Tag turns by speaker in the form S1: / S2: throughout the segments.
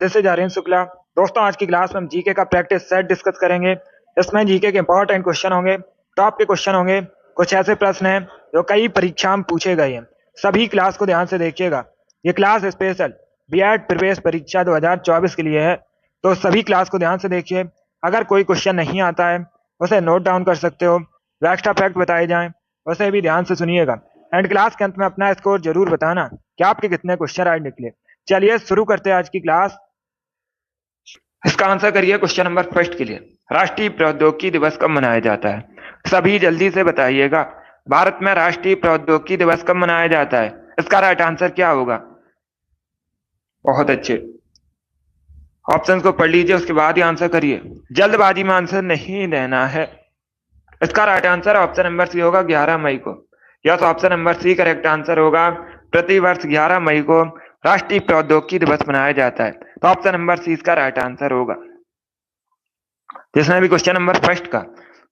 S1: This is Aryan Shukla. दोस्तों, आज की क्लास में हम जीके का प्रैक्टिस सेट डिस्कस करेंगे। इसमें जीके के इंपॉर्टेंट क्वेश्चन होंगे, टॉप के क्वेश्चन होंगे, कुछ ऐसे प्रश्न हैं जो कई परीक्षा में पूछे गए हैं। सभी क्लास को ध्यान से देखिएगा। ये क्लास स्पेशल बीएड प्रवेश परीक्षा 2024 के लिए है, तो सभी क्लास को ध्यान से देखिए। अगर कोई क्वेश्चन नहीं आता है उसे नोट डाउन कर सकते हो, जो एक्स्ट्रा फैक्ट बताए जाएं उसे भी ध्यान से सुनिएगा। एंड क्लास के अंत में अपना स्कोर जरूर बताना कि आपके कितने क्वेश्चन राइट निकले। चलिए शुरू करते हैं आज की क्लास। इसका आंसर करिए क्वेश्चन नंबर फर्स्ट के लिए। राष्ट्रीय प्रौद्योगिकी दिवस कब मनाया जाता है? सभी जल्दी से बताइएगा। भारत में राष्ट्रीय प्रौद्योगिकी दिवस कब मनाया जाता है? इसका राइट आंसर क्या होगा? बहुत अच्छे, ऑप्शन को पढ़ लीजिए, उसके बाद ही आंसर करिए। जल्दबाजी में आंसर नहीं देना है। इसका right answer option number C होगा 11 मई को। Yes, option number C correct answer होगा। प्रतिवर्ष 11 मई को राष्ट्रीय प्रौद्योगिकी दिवस मनाया जाता है, तो ऑप्शन नंबर सी इसका राइट आंसर होगा। जिसने भी क्वेश्चन नंबर फर्स्ट का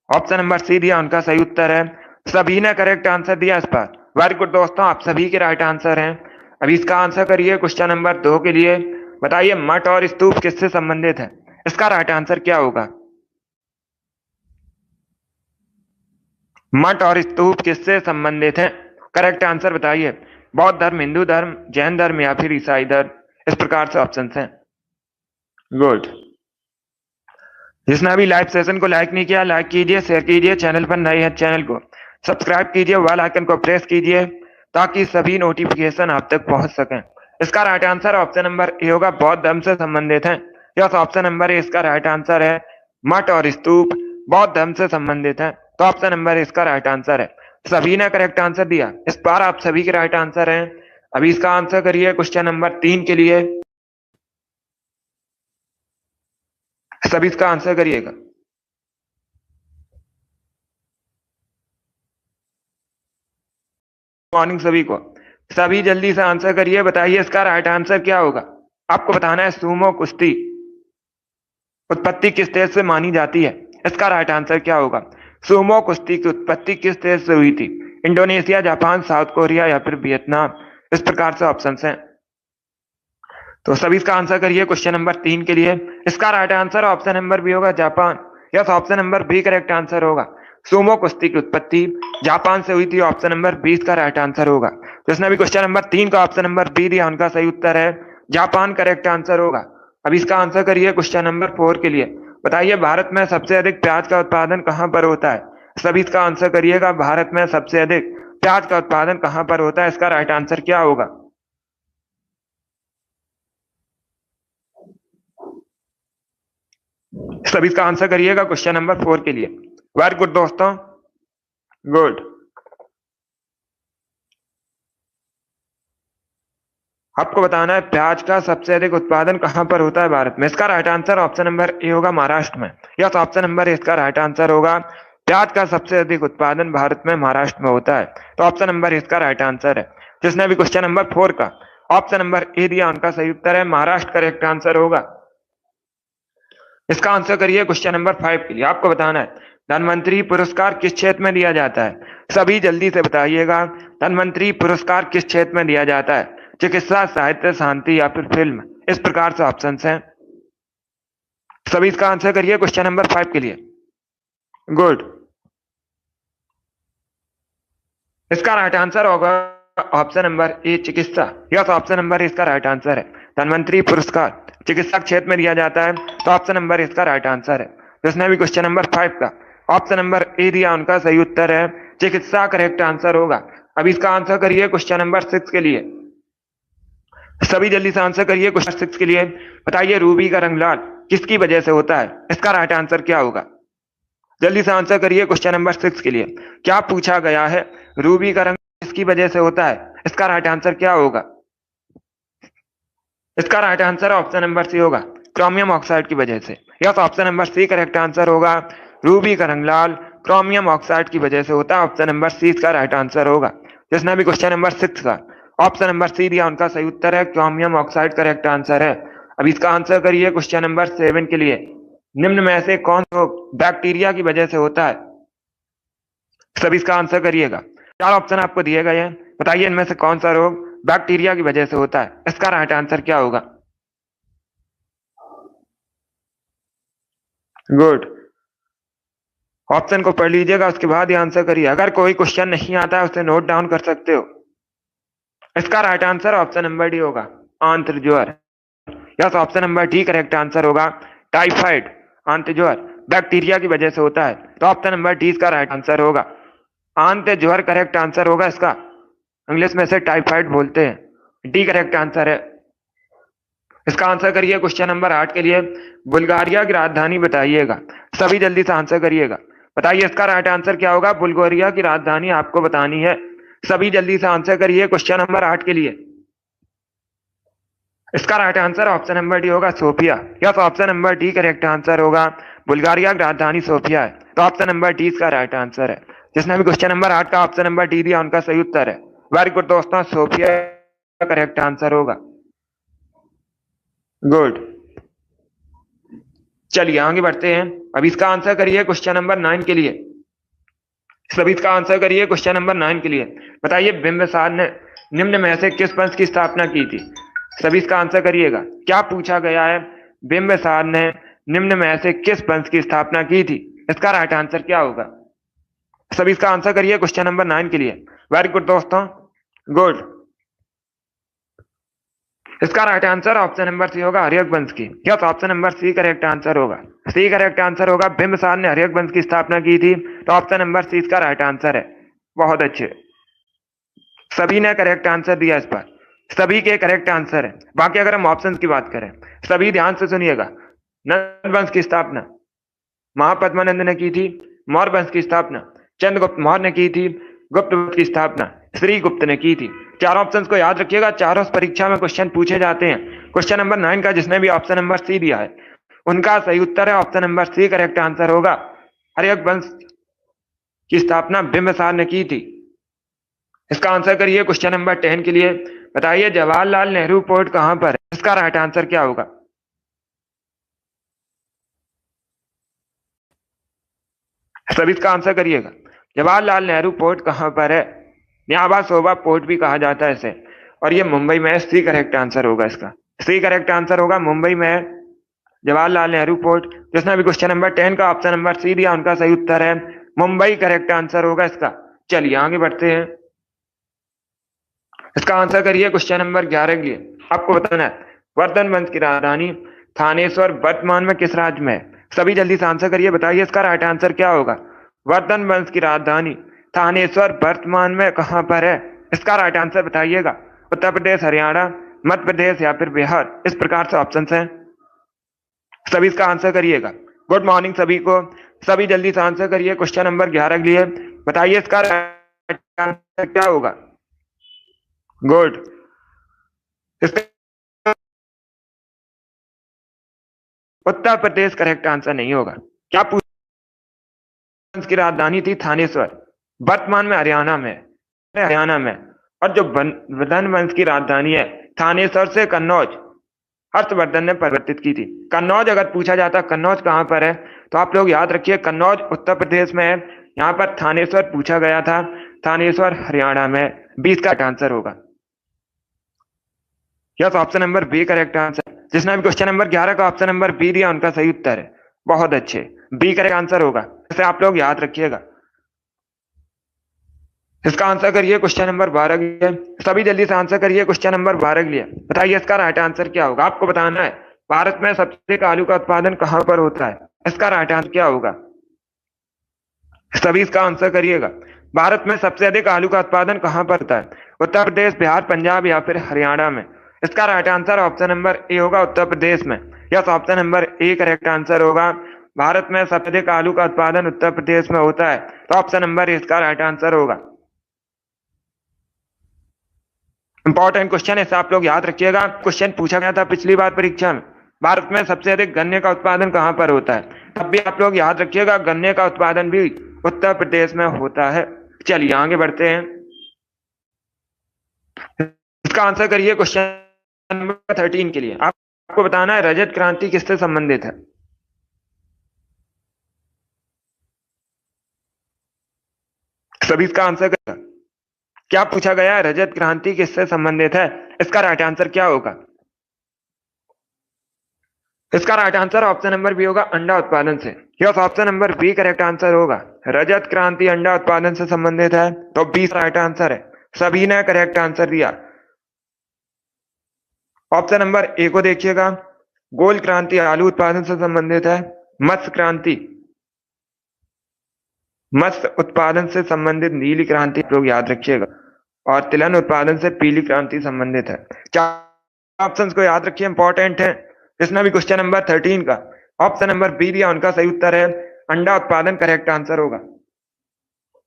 S1: ऑप्शन नंबर सी दिया उनका सही उत्तर है। सभी ने करेक्ट आंसर दिया इस पर। वेरी गुड दोस्तों, आप सभी के राइट आंसर हैं। अभी इसका आंसर करिए क्वेश्चन नंबर 2 के लिए। बताइए मठ और स्तूप किससे संबंधित है? इसका राइट आंसर क्या होगा? मठ और स्तूप किससे संबंधित हैं? करेक्ट आंसर बताइए। बौद्ध धर्म, हिंदू धर्म, जैन धर्म या फिर ईसाई धर्म? इस प्रकार से ऑप्शन हैं। गुड। जिसने अभी लाइव सेशन को लाइक नहीं किया, लाइक कीजिए, शेयर कीजिए। चैनल पर नए हैं चैनल को सब्सक्राइब कीजिए, बेल आइकन को प्रेस कीजिए ताकि सभी नोटिफिकेशन आप तक पहुंच सकें। इसका right answer option number A होगा, बौद्ध धर्म से संबंधित है। यस, ऑप्शन नंबर ए इसका राइट आंसर है। मठ और स्तूप बौद्ध धर्म से संबंधित है, तो ऑप्शन नंबर इसका राइट आंसर है। सभी ने करेक्ट आंसर दिया, इस बार आप सभी के राइट आंसर हैं। अभी इसका आंसर करिए क्वेश्चन नंबर 3 के लिए। सभी इसका आंसर करिएगा। मॉर्निंग सभी को। सभी जल्दी से आंसर करिए, बताइए इसका राइट आंसर क्या होगा। आपको बताना है सूमो कुश्ती उत्पत्ति किस देश से मानी जाती है? इसका राइट आंसर क्या होगा? सूमो कुश्ती की उत्पत्ति किस देश से हुई थी? इंडोनेशिया, जापान, साउथ कोरिया या फिर वियतनाम? इस प्रकार से ऑप्शन हैं। तो सभी इसका आंसर करिए क्वेश्चन नंबर 3 के लिए। इसका right answer option number B होगा, Japan. Yes, option number B correct answer होगा। सूमो कुश्ती की उत्पत्ति जापान से हुई थी, ऑप्शन नंबर 20 का राइट आंसर होगा। जिसने भी क्वेश्चन नंबर 3 का ऑप्शन नंबर बी दिया उनका सही उत्तर है, जापान करेक्ट आंसर होगा। अब इसका आंसर करिए क्वेश्चन नंबर 4 के लिए। बताइए भारत में सबसे अधिक प्याज का उत्पादन कहां पर होता है? सभी इसका आंसर करिएगा। भारत में सबसे अधिक प्याज का उत्पादन कहां पर होता है? इसका राइट आंसर क्या होगा? सभी इसका आंसर करिएगा क्वेश्चन नंबर 4 के लिए। वेरी गुड दोस्तों, गुड। आपको बताना है प्याज का सबसे अधिक उत्पादन कहां पर होता है भारत में? इसका right answer option number A होगा, महाराष्ट्र में। यस, ऑप्शन नंबर ए इसका राइट आंसर होगा। प्याज का सबसे अधिक उत्पादन भारत में महाराष्ट्र में होता है, तो ऑप्शन नंबर इसका राइट आंसर है। जिसने भी क्वेश्चन नंबर 4 का ऑप्शन नंबर ए दिया उनका सही उत्तर है, महाराष्ट्र करेक्ट आंसर होगा। इसका आंसर करिए क्वेश्चन नंबर 5 के लिए। आपको बताना है धनवंतरी पुरस्कार किस क्षेत्र में दिया जाता है? सभी जल्दी से बताइएगा। धनवंतरी पुरस्कार किस क्षेत्र में दिया जाता है? चिकित्सा, साहित्य, शांति या फिर फिल्म? इस प्रकार से ऑप्शंस हैं। सभी इसका आंसर करिए क्वेश्चन नंबर 5 के लिए। गुड। इसका राइट आंसर होगा ऑप्शन नंबर ए, चिकित्सा। यस, ऑप्शन नंबर इसका राइट आंसर है। धनवंतरी पुरस्कार चिकित्सा क्षेत्र में दिया जाता है, तो ऑप्शन नंबर इसका राइट आंसर है। जिसने भी क्वेश्चन नंबर 5 का ऑप्शन नंबर ए दिया उनका सही उत्तर है, चिकित्सा करेक्ट आंसर होगा। अब इसका आंसर करिए क्वेश्चन नंबर 6 के लिए। सभी जल्दी से आंसर करिए क्वेश्चन 6 के लिए। बताइए रूबी का रंग लाल किसकी वजह से होता है? इसका राइट आंसर क्या होगा? जल्दी से आंसर करिए क्वेश्चन नंबर 6 के लिए। क्या पूछा गया है? रूबी का रंग किसकी वजह से होता है? इसका राइट आंसर क्या होगा? इसका right answer option number C होगा, क्रोमियम ऑक्साइड की वजह से। Yes, option number C correct answer होगा। रूबी का रंग लाल क्रोमियम ऑक्साइड की वजह से होता है, ऑप्शन नंबर सी इसका राइट आंसर होगा। जिसने भी क्वेश्चन नंबर 6 का ऑप्शन नंबर सी दिया उनका सही उत्तर है, क्रोमियम ऑक्साइड करेक्ट आंसर है। अब इसका आंसर करिए क्वेश्चन नंबर 7 के लिए। निम्न में से कौन बैक्टीरिया की वजह से होता है? सभी इसका आंसर करिएगा। 4 ऑप्शन आपको दिए गए हैं, बताइए इनमें से कौन सा रोग बैक्टीरिया की वजह से होता है? इसका राइट आंसर क्या होगा? गुड। ऑप्शन को पढ़ लीजिएगा, उसके बाद ही आंसर करिए। अगर कोई क्वेश्चन नहीं आता है उसे नोट डाउन कर सकते हो। इसका right answer option number D होगा, आंत्र ज्वर। Yes, option number D correct answer होगा। टाइफाइड, आंत्र ज्वर बैक्टीरिया की वजह से होता है, तो ऑप्शन नंबर डी इसका राइट आंसर होगा। आंत्र ज्वर करेक्ट आंसर होगा इसका। इंग्लिश में से टाइफाइड बोलते हैं। डी करेक्ट आंसर है। इसका आंसर करिए क्वेश्चन नंबर 8 के लिए। बुल्गारिया की राजधानी बताइएगा। सभी जल्दी से आंसर करिएगा। बताइए इसका राइट आंसर क्या होगा। बुल्गारिया की राजधानी आपको बतानी है। सभी जल्दी से आंसर करिए क्वेश्चन नंबर 8 के लिए। इसका right answer option number D होगा, Sofia. Yes, option number D correct answer होगा। बुल्गारिया की राजधानी सोफिया है, तो ऑप्शन नंबर डी इसका राइट आंसर है। जिसने भी क्वेश्चन नंबर 8 का ऑप्शन नंबर डी दिया उनका सही उत्तर है। वेरी गुड दोस्तों, सोफिया करेक्ट आंसर होगा। गुड। चलिए आगे बढ़ते हैं। अब इसका आंसर करिए क्वेश्चन नंबर 9 के लिए। सभी इसका आंसर करिए क्वेश्चन नंबर 9 के लिए। बताइए बिंबिसार ने निम्न में से किस वंश की स्थापना की थी। सभी इसका आंसर करिएगा। क्या पूछा गया है। बिंबिसार ने निम्न में से किस वंश की स्थापना की थी। इसका राइट आंसर क्या होगा। सभी इसका आंसर करिए क्वेश्चन नंबर 9 के लिए। वेरी गुड दोस्तों, गुड। इसका right answer option number C होगा, हर्यक वंश की। Yes, option number C correct answer C. सी करेक्ट आंसर होगा। बिंबिसार ने हर्यक वंश की स्थापना की थी, तो ऑप्शन नंबर सी इसका राइट आंसर है। बहुत अच्छे, सभी ने करेक्ट आंसर दिया। इस पर सभी के करेक्ट आंसर है। बाकी अगर हम ऑप्शन की बात करें, सभी ध्यान से सुनिएगा। नंद वंश की स्थापना महापद्मानंद ने की थी। मौर्य वंश की स्थापना चंद्रगुप्त मौर्य ने की थी। गुप्त वंश की स्थापना श्रीगुप्त ने की थी। चार ऑप्शंस को याद रखिएगा, चारों परीक्षा में क्वेश्चन पूछे जाते हैं। क्वेश्चन नंबर 9 का जिसने भी ऑप्शन नंबर सी दिया है उनका सही उत्तर है option number C correct answer होगा। हर्यक वंश की स्थापना बिंबिसार ने की थी। इसका आंसर करिए क्वेश्चन नंबर 10 के लिए। बताइए जवाहरलाल नेहरू पोर्ट कहां पर है। इसका राइट आंसर क्या होगा। सभी इसका आंसर करिएगा। जवाहरलाल नेहरू पोर्ट कहां पर है। न्याबा शोभा पोर्ट भी कहा जाता है इसे, और ये मुंबई में है। सी करेक्ट आंसर होगा इसका। सी करेक्ट आंसर होगा, मुंबई में है जवाहरलाल नेहरू पोर्ट। जिसने भी क्वेश्चन नंबर 10 का ऑप्शन नंबर सी दिया उनका सही उत्तर है मुंबई करेक्ट आंसर होगा इसका। चलिए आगे बढ़ते हैं। इसका आंसर करिए क्वेश्चन नंबर 11 के लिए। आपको बताना है वर्धन वंश की राजधानी थानेश्वर वर्तमान में किस राज्य में है। सभी जल्दी से आंसर करिए। बताइए इसका राइट आंसर क्या होगा। वर्धन वंश की राजधानी थानेश्वर वर्तमान में कहां पर है। इसका राइट आंसर बताइएगा। उत्तर प्रदेश, हरियाणा, मध्य प्रदेश या फिर बिहार। इस प्रकार से ऑप्शन हैं, सभी इसका आंसर करिएगा। गुड मॉर्निंग सभी को। सभी जल्दी से आंसर करिए क्वेश्चन नंबर 11 के लिए। बताइए इसका राइट आंसर क्या होगा। Good. Uttar Pradesh correct answer नहीं होगा। क्या वंश की राजधानी थी थानेश्वर, वर्तमान में हरियाणा में, हरियाणा में। और जो वर्धन वंश की राजधानी है थानेश्वर से कन्नौज हर्षवर्धन ने परिवर्तित की थी। कन्नौज अगर पूछा जाता कन्नौज कहां पर है तो आप लोग याद रखिए कन्नौज उत्तर प्रदेश में है। यहां पर थानेश्वर पूछा गया था, थानेश्वर हरियाणा में। 20 का आंसर होगा। Yes, option number B correct answer. जिसने भी क्वेश्चन नंबर 11 का ऑप्शन नंबर बी दिया उनका सही उत्तर है। बहुत अच्छे, बी करेक्ट आंसर होगा। इसे आप लोग याद रखिएगा। इसका आंसर करिए क्वेश्चन नंबर 12 के लिए। सभी जल्दी से आंसर करिए क्वेश्चन नंबर 12 के लिए। बताइए इसका राइट आंसर क्या होगा। आपको बताना है भारत में सबसे अधिक आलू का उत्पादन कहां पर होता है। इसका राइट आंसर क्या होगा। सभी इसका आंसर करिएगा। भारत में सबसे अधिक आलू का उत्पादन कहां पर होता है। उत्तर प्रदेश, बिहार, पंजाब या फिर हरियाणा में। इसका right answer option number A होगा, उत्तर प्रदेश में। Yes, option number A correct answer होगा। भारत में सबसे अधिक आलू का उत्पादन उत्तर प्रदेश में होता है, तो ऑप्शन नंबर इसका राइट आंसर होगा। इंपॉर्टेंट क्वेश्चन है, इसे आप लोग याद रखिएगा। क्वेश्चन पूछा गया था पिछली बार परीक्षा में, भारत में सबसे अधिक गन्ने का उत्पादन कहां पर होता है। तब भी आप लोग याद रखिएगा गन्ने का उत्पादन भी उत्तर प्रदेश में होता है। चलिए आगे बढ़ते हैं। इसका आंसर करिए क्वेश्चन नंबर 13 के लिए। आपको बताना है रजत क्रांति किससे संबंधित है। सभी इसका आंसर करेगा। क्या पूछा गया है, रजत क्रांति किससे संबंधित है। इसका राइट आंसर क्या होगा। इसका right answer option number B होगा, अंडा उत्पादन से। Yes, option number B correct answer होगा। रजत क्रांति अंडा उत्पादन से संबंधित है, तो बी राइट आंसर है। सभी ने करेक्ट आंसर दिया। ऑप्शन नंबर ए को देखिएगा, गोल क्रांति आलू उत्पादन से संबंधित है। मत्स्य क्रांति मत्स्य उत्पादन से संबंधित नीली क्रांति लोग याद रखिएगा, और तिलहन उत्पादन से पीली क्रांति संबंधित है। चार ऑप्शंस को याद रखिए, इंपॉर्टेंट है। इसमें भी क्वेश्चन नंबर 13 का ऑप्शन नंबर बी दिया, उनका सही उत्तर है अंडा उत्पादन करेक्ट आंसर होगा।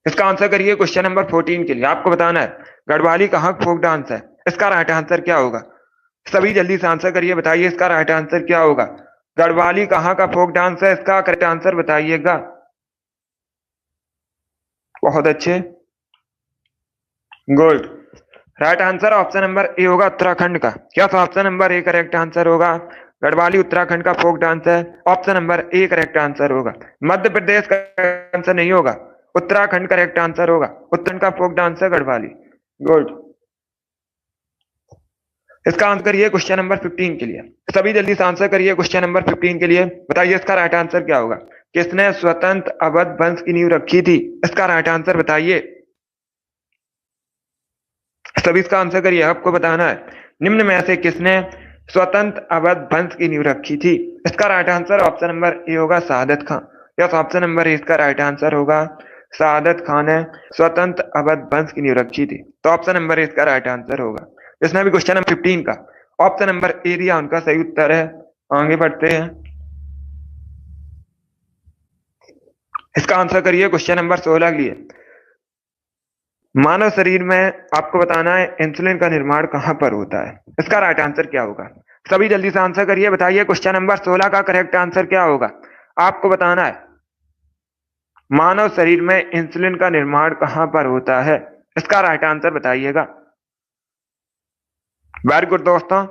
S1: इसका आंसर करिए क्वेश्चन नंबर 14 के लिए। आपको बताना है गढ़वाली कहाँ फोक डांस है, इसका राइट आंसर क्या होगा। सभी जल्दी से आंसर करिए, बताइए इसका राइट आंसर क्या होगा। गढ़वाली कहाँ का फोक डांस है, इसका करेक्ट आंसर बताइएगा। बहुत अच्छे, good. Right answer option number A होगा, उत्तराखंड का। क्या option number A correct answer होगा। गढ़वाली उत्तराखंड का फोक डांस है, option number A correct answer होगा। मध्य प्रदेश का आंसर नहीं होगा, उत्तराखंड करेक्ट आंसर होगा। उत्तराखंड का फोक डांस है गढ़वाली। गुड। इसका आंसर करिए क्वेश्चन नंबर 15 के लिए। सभी जल्दी से आंसर करिए क्वेश्चन नंबर 15 के लिए, बताइए इसका राइट आंसर क्या होगा। किसने स्वतंत्र अवध वंश की नींव रखी थी, इसका राइट आंसर बताइए। सभी इसका आंसर करिए, आपको बताना है निम्न में से किसने स्वतंत्र अवध वंश की नींव रखी थी। इसका right answer option number A होगा, शहादत खान। यस, ऑप्शन नंबर ए इसका राइट आंसर होगा, शहादत खान ने स्वतंत्र अवध वंश की नींव रखी थी, तो ऑप्शन नंबर ए इसका राइट आंसर होगा। इसमें भी क्वेश्चन नंबर 15 का ऑप्शन नंबर ए दिया, उनका सही उत्तर है। आगे बढ़ते हैं, इसका आंसर करिए क्वेश्चन नंबर 16 के लिए। मानव शरीर में आपको बताना है इंसुलिन का निर्माण कहां पर होता है, इसका राइट आंसर क्या होगा। सभी जल्दी से आंसर करिए, बताइए क्वेश्चन नंबर 16 का करेक्ट आंसर क्या होगा। आपको बताना है मानव शरीर में इंसुलिन का निर्माण कहां पर होता है, इसका राइट आंसर बताइएगा। वेरी गुड दोस्तों,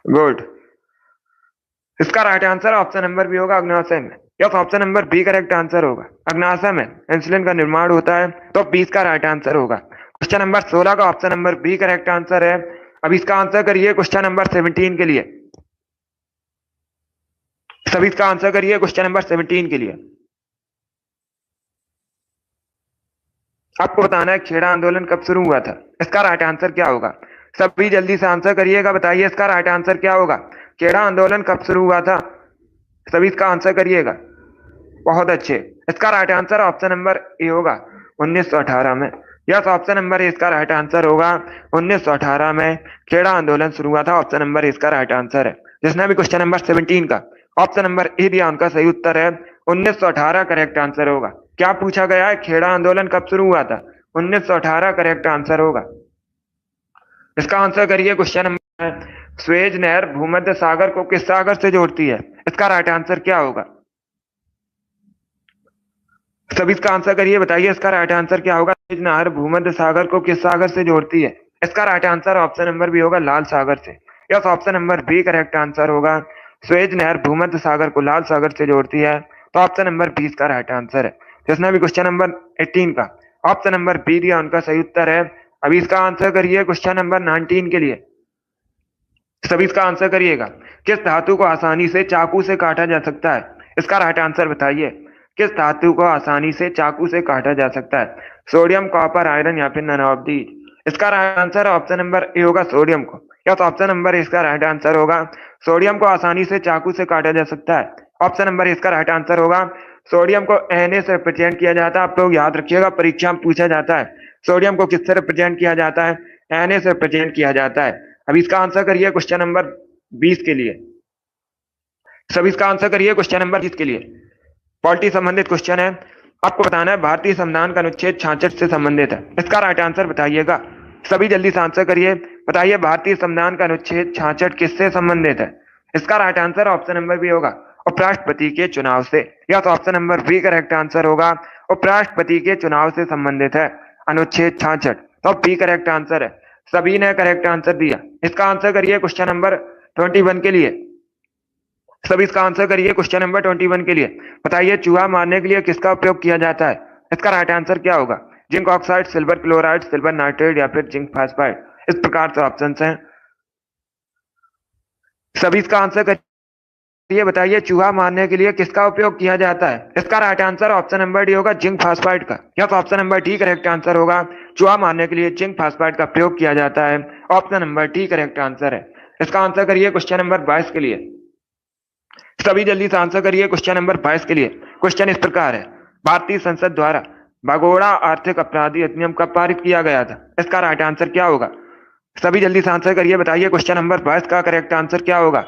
S1: गुड। इसका right answer option number B होगा, अग्नाशय में। Yes, option number B correct answer होगा। अग्नाशय में इंसुलिन का निर्माण होता है, तो 20 का राइट आंसर होगा। क्वेश्चन नंबर 16 का option number B correct answer है। अब इसका आंसर करिए क्वेश्चन नंबर 17 के लिए। सभी इसका आंसर करिए क्वेश्चन नंबर 17 के लिए। आपको बताना है खेड़ा आंदोलन कब शुरू हुआ था, इसका राइट आंसर क्या होगा। सभी जल्दी से आंसर करिएगा, बताइए इसका राइट आंसर क्या होगा। खेड़ा आंदोलन कब शुरू हुआ था, सभी इसका आंसर करिएगा। बहुत अच्छे, इसका right answer option number A होगा, 1918 में। यस, ऑप्शन नंबर ए इसका राइट आंसर होगा, 1918 में खेड़ा आंदोलन शुरू हुआ था। ऑप्शन नंबर ए इसका राइट आंसर है। जिसने भी क्वेश्चन नंबर 17 का ऑप्शन नंबर ए दिया, उनका सही उत्तर है 1918 करेक्ट आंसर होगा। क्या पूछा गया है, खेड़ा आंदोलन कब शुरू हुआ था, 1918 करेक्ट आंसर होगा। इसका आंसर करिए क्वेश्चन नंबर, स्वेज नहर भूमध्य सागर को किस सागर से जोड़ती है, इसका राइट आंसर क्या होगा। सभी इसका आंसर करिए, बताइए इसका राइट आंसर क्या होगा। स्वेज नहर भूमध्य सागर को किस सागर से जोड़ती है, इसका right answer option number B होगा, लाल सागर से। Yes, option number B correct answer होगा, स्वेज नहर भूमध्य सागर को लाल सागर से जोड़ती है, तो ऑप्शन नंबर 20 का राइट आंसर है। जिसने भी क्वेश्चन नंबर 18 का ऑप्शन नंबर बी दिया, उनका सही उत्तर है। अभी इसका आंसर करिए क्वेश्चन नंबर 19 के लिए। सभी इसका आंसर करिएगा, किस धातु को आसानी से चाकू से काटा जा सकता है, इसका राइट आंसर बताइए। किस धातु को आसानी से चाकू से काटा जा सकता है, सोडियम, कॉपर, आयरन या फिर नन ऑफ दीज। इसका right answer option number A होगा, सोडियम को। या तो ऑप्शन नंबर इसका राइट आंसर होगा, सोडियम को आसानी से चाकू से काटा जा सकता है। ऑप्शन नंबर इसका राइट आंसर होगा, सोडियम को Na से रिप्रेजेंट किया जाता है। आप लोग याद रखिएगा, परीक्षा में पूछा जाता है सोडियम को किससे रिप्रेजेंट किया जाता है, Na से रिप्रेजेंट किया जाता है। अब इसका आंसर करिए क्वेश्चन नंबर 20 के लिए। सभी इसका आंसर करिए क्वेश्चन नंबर 20 के लिए। पॉलिटी संबंधित क्वेश्चन है। आपको बताना है भारतीय संविधान का अनुच्छेद 66 से संबंधित है, इसका राइट आंसर बताइएगा। सभी जल्दी से आंसर करिए, बताइए भारतीय संविधान का अनुच्छेद 66 किससे संबंधित है, इसका right answer option number B होगा, उपराष्ट्रपति के चुनाव से। या तो option number B correct answer होगा, उपराष्ट्रपति के चुनाव से संबंधित है अनुच्छेद 66, तो बी करेक्ट आंसर है। सभी ने करेक्ट आंसर दिया। इसका आंसर करिए क्वेश्चन नंबर 21 के लिए। सभी इसका आंसर करिए क्वेश्चन नंबर 21 के लिए। बताइए चूहा मारने के लिए किसका उपयोग किया जाता है, इसका राइट आंसर क्या होगा। Zinc oxide, silver chloride, silver nitrate या फिर जिंक फास्फाइड। इस प्रकार से ऑप्शन हैं। सभी इसका आंसर करिए। बताइए चूहा मारने के लिए किसका उपयोग किया जाता है? इसका right answer option number D होगा, जिंक फास्फाइड का। Yes, option number D correct answer होगा। चूहा मारने के लिए जिंक फास्फाइड का प्रयोग किया जाता है। Option number D correct answer है। इसका आंसर करिए क्वेश्चन नंबर 22 के लिए। सभी जल्दी से आंसर करिए क्वेश्चन नंबर 22 के लिए। क्वेश्चन इस प्रकार है, भारतीय संसद द्वारा भगोड़ा आर्थिक अपराधी अधिनियम कब पारित किया गया था? इसका राइट आंसर क्या होगा? सभी जल्दी से आंसर करिए। बताइए क्वेश्चन नंबर 22 का करेक्ट आंसर क्या होगा?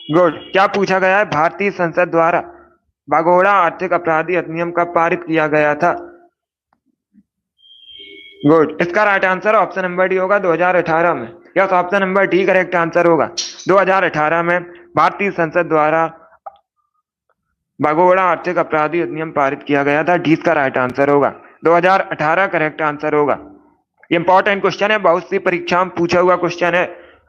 S1: गुड। क्या पूछा गया है? भारतीय संसद द्वारा भगोड़ा आर्थिक अपराधी अधिनियम कब पारित किया गया था? गुड। इसका right answer option number D होगा, 2018 में। Yes, option number D correct answer होगा। 2018 में भारतीय संसद द्वारा भगोड़ा आर्थिक अपराधी अधिनियम पारित किया गया था। डी इसका राइट आंसर होगा। 2018 करेक्ट आंसर होगा। ये इंपॉर्टेंट क्वेश्चन है, बहुत सी परीक्षा में पूछा हुआ क्वेश्चन है।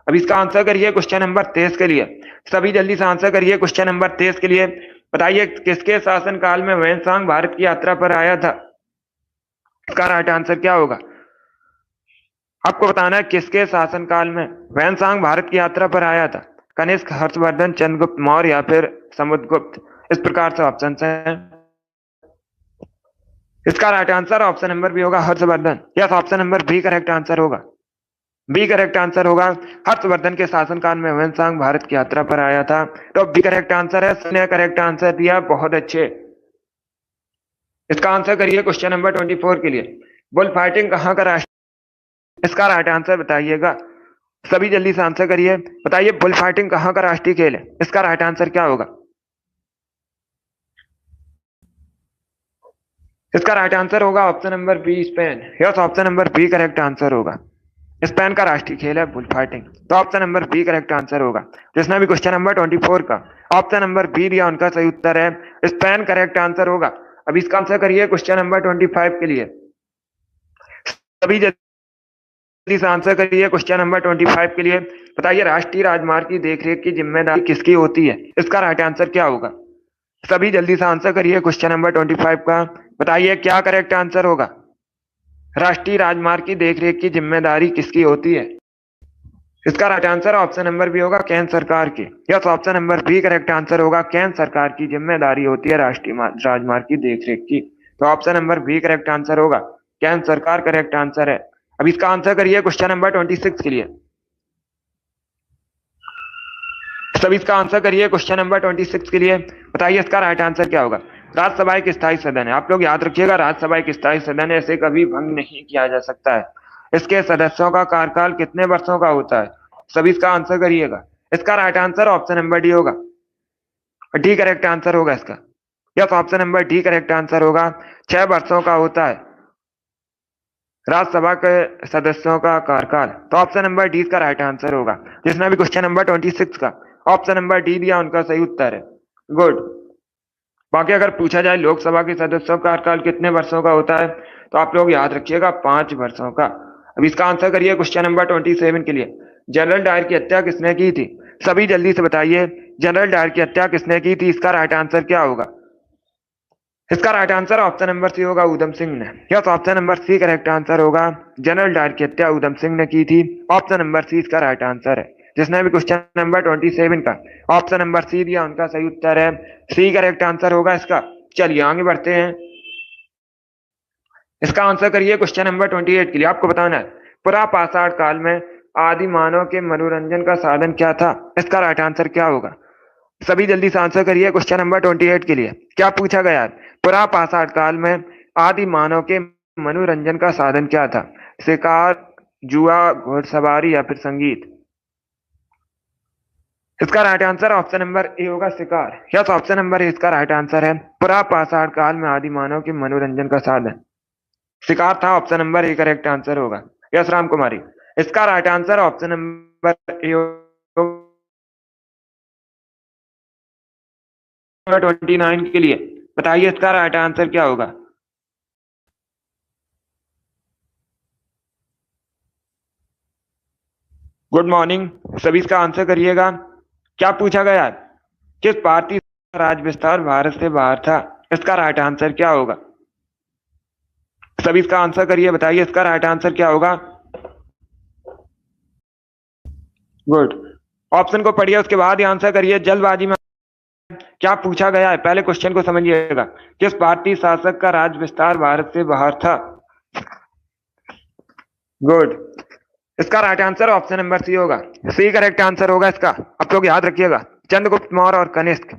S1: अब इसका आंसर करिए क्वेश्चन नंबर 23 के लिए। सभी जल्दी से आंसर करिए क्वेश्चन नंबर 23 के लिए। बताइए किसके शासन काल में वैनसांग भारत की यात्रा पर आया था? इसका राइट आंसर क्या होगा? आपको बताना है किसके शासन काल में वैनसांग भारत की यात्रा पर आया था। कनिष्क, हर्षवर्धन, चंद्रगुप्त मौर्य या फिर समुद्रगुप्त। इस प्रकार से ऑप्शन है। इसका right answer option number B होगा, Harshvardhan. Yes, option number B correct answer होगा। बी करेक्ट आंसर होगा। हर्षवर्धन के शासनकाल में वैनसांग भारत की यात्रा पर आया था। तो बी करेक्ट आंसर है। सबने करेक्ट आंसर दिया, बहुत अच्छे। इसका आंसर करिए क्वेश्चन नंबर 24 के लिए। बुल फाइटिंग कहाँ का राष्ट्रीय? इसका राइट आंसर बताइएगा। सभी जल्दी से आंसर करिए। बताइए बुल फाइटिंग कहाँ का राष्ट्रीय खेल है? इसका राइट आंसर क्या होगा? इसका राइट आंसर होगा option number B, Spain. Yes, option number B correct answer होगा। स्पेन का राष्ट्रीय खेल है बुल फाइटिंग। तो option number B correct answer होगा। जिसने भी क्वेश्चन नंबर 24 का ऑप्शन नंबर बी दिया, उनका सही उत्तर है स्पेन करेक्ट आंसर होगा। अब इसका आंसर करिए क्वेश्चन नंबर 25 के लिए। सभी जल्दी से आंसर करिए क्वेश्चन नंबर 25 के लिए। बताइए राष्ट्रीय राजमार्ग की देखरेख की जिम्मेदारी किसकी होती है? इसका राइट आंसर क्या होगा? सभी जल्दी से आंसर करिए क्वेश्चन नंबर 25 का। बताइए क्या करेक्ट आंसर होगा? राष्ट्रीय राजमार्ग की देखरेख की जिम्मेदारी किसकी होती है? इसका right answer option number B होगा, केंद्र सरकार की। Yes, option number B correct answer होगा। केंद्र सरकार की जिम्मेदारी होती है राष्ट्रीय राजमार्ग की देखरेख की। तो option number B correct answer होगा। केंद्र सरकार करेक्ट आंसर है। अब इसका आंसर करिए क्वेश्चन नंबर 26 के लिए। सभी इसका आंसर करिए क्वेश्चन नंबर 26 के लिए। बताइए इसका राइट आंसर क्या होगा? राज्यसभा एक स्थायी सदन है। आप लोग याद रखिएगा, राज्यसभा एक स्थायी सदन है, इसे कभी भंग नहीं किया जा सकता है। इसके सदस्यों का कार्यकाल कितने वर्षों का होता है? सभी इसका आंसर करिएगा। इसका right answer option number D होगा। डी करेक्ट आंसर होगा इसका। Yes, option number D correct answer होगा। 6 वर्षों का होता है राज्यसभा के सदस्यों का कार्यकाल। तो ऑप्शन नंबर डी का राइट आंसर होगा। जिसने भी क्वेश्चन नंबर 26 का ऑप्शन नंबर डी दिया, उनका सही उत्तर है। गुड। बाकी अगर पूछा जाए लोकसभा के सदस्यों का कार्यकाल कितने वर्षों का होता है, तो आप लोग याद रखिएगा 5 वर्षों का। अब इसका आंसर करिए क्वेश्चन नंबर 27 के लिए। जनरल डायर की हत्या किसने की थी? सभी जल्दी से बताइए जनरल डायर की हत्या किसने की थी? इसका राइट आंसर क्या होगा? इसका right answer option number C होगा, उधम सिंह ने। Yes, option number C correct answer होगा। जनरल डायर की हत्या उधम सिंह ने की थी। ऑप्शन नंबर सी इसका राइट आंसर है। जिसने भी क्वेश्चन नंबर 27 का ऑप्शन नंबर सी दिया, उनका सही उत्तर है सी करेक्ट आंसर होगा इसका। चलिए आगे बढ़ते हैं। इसका आंसर करिए क्वेश्चन नंबर 28 के लिए। आपको बताना है पुरा पाषाण काल में आदि मानव के मनोरंजन का साधन क्या था? इसका राइट आंसर क्या होगा? सभी जल्दी से आंसर करिए क्वेश्चन नंबर 28 के लिए। क्या पूछा गया है? पुरा पाषाण काल में आदि मानव के मनोरंजन का साधन क्या था? शिकार, जुआ, घोड़सवारी या फिर संगीत? इसका right answer option number A होगा, शिकार। यस, ऑप्शन नंबर ए इसका राइट आंसर है। पुरा पाषाण काल में आदि मानव के मनोरंजन का साधन शिकार था। Option number A correct answer होगा। यस राम कुमारी। इसका right answer option number A होगा 29 के लिए। बताइए इसका राइट आंसर क्या होगा? Good morning. सभी इसका आंसर करिएगा। क्या पूछा गया? किस भारतीय राज विस्तार भारत से बाहर था? इसका राइट आंसर क्या होगा? सभी इसका आंसर करिए। बताइए इसका राइट आंसर क्या होगा? गुड। ऑप्शन को पढ़िए, उसके बाद ही आंसर करिए। जल्दबाजी में क्या पूछा गया है, पहले क्वेश्चन को समझिएगा। किस भारतीय शासक का राज्य विस्तार भारत से बाहर था? गुड। इसका right answer option number C होगा, सी करेक्ट आंसर होगा इसका। आप लोग याद रखिएगा, चंद्रगुप्त मौर्य और कनिष्क,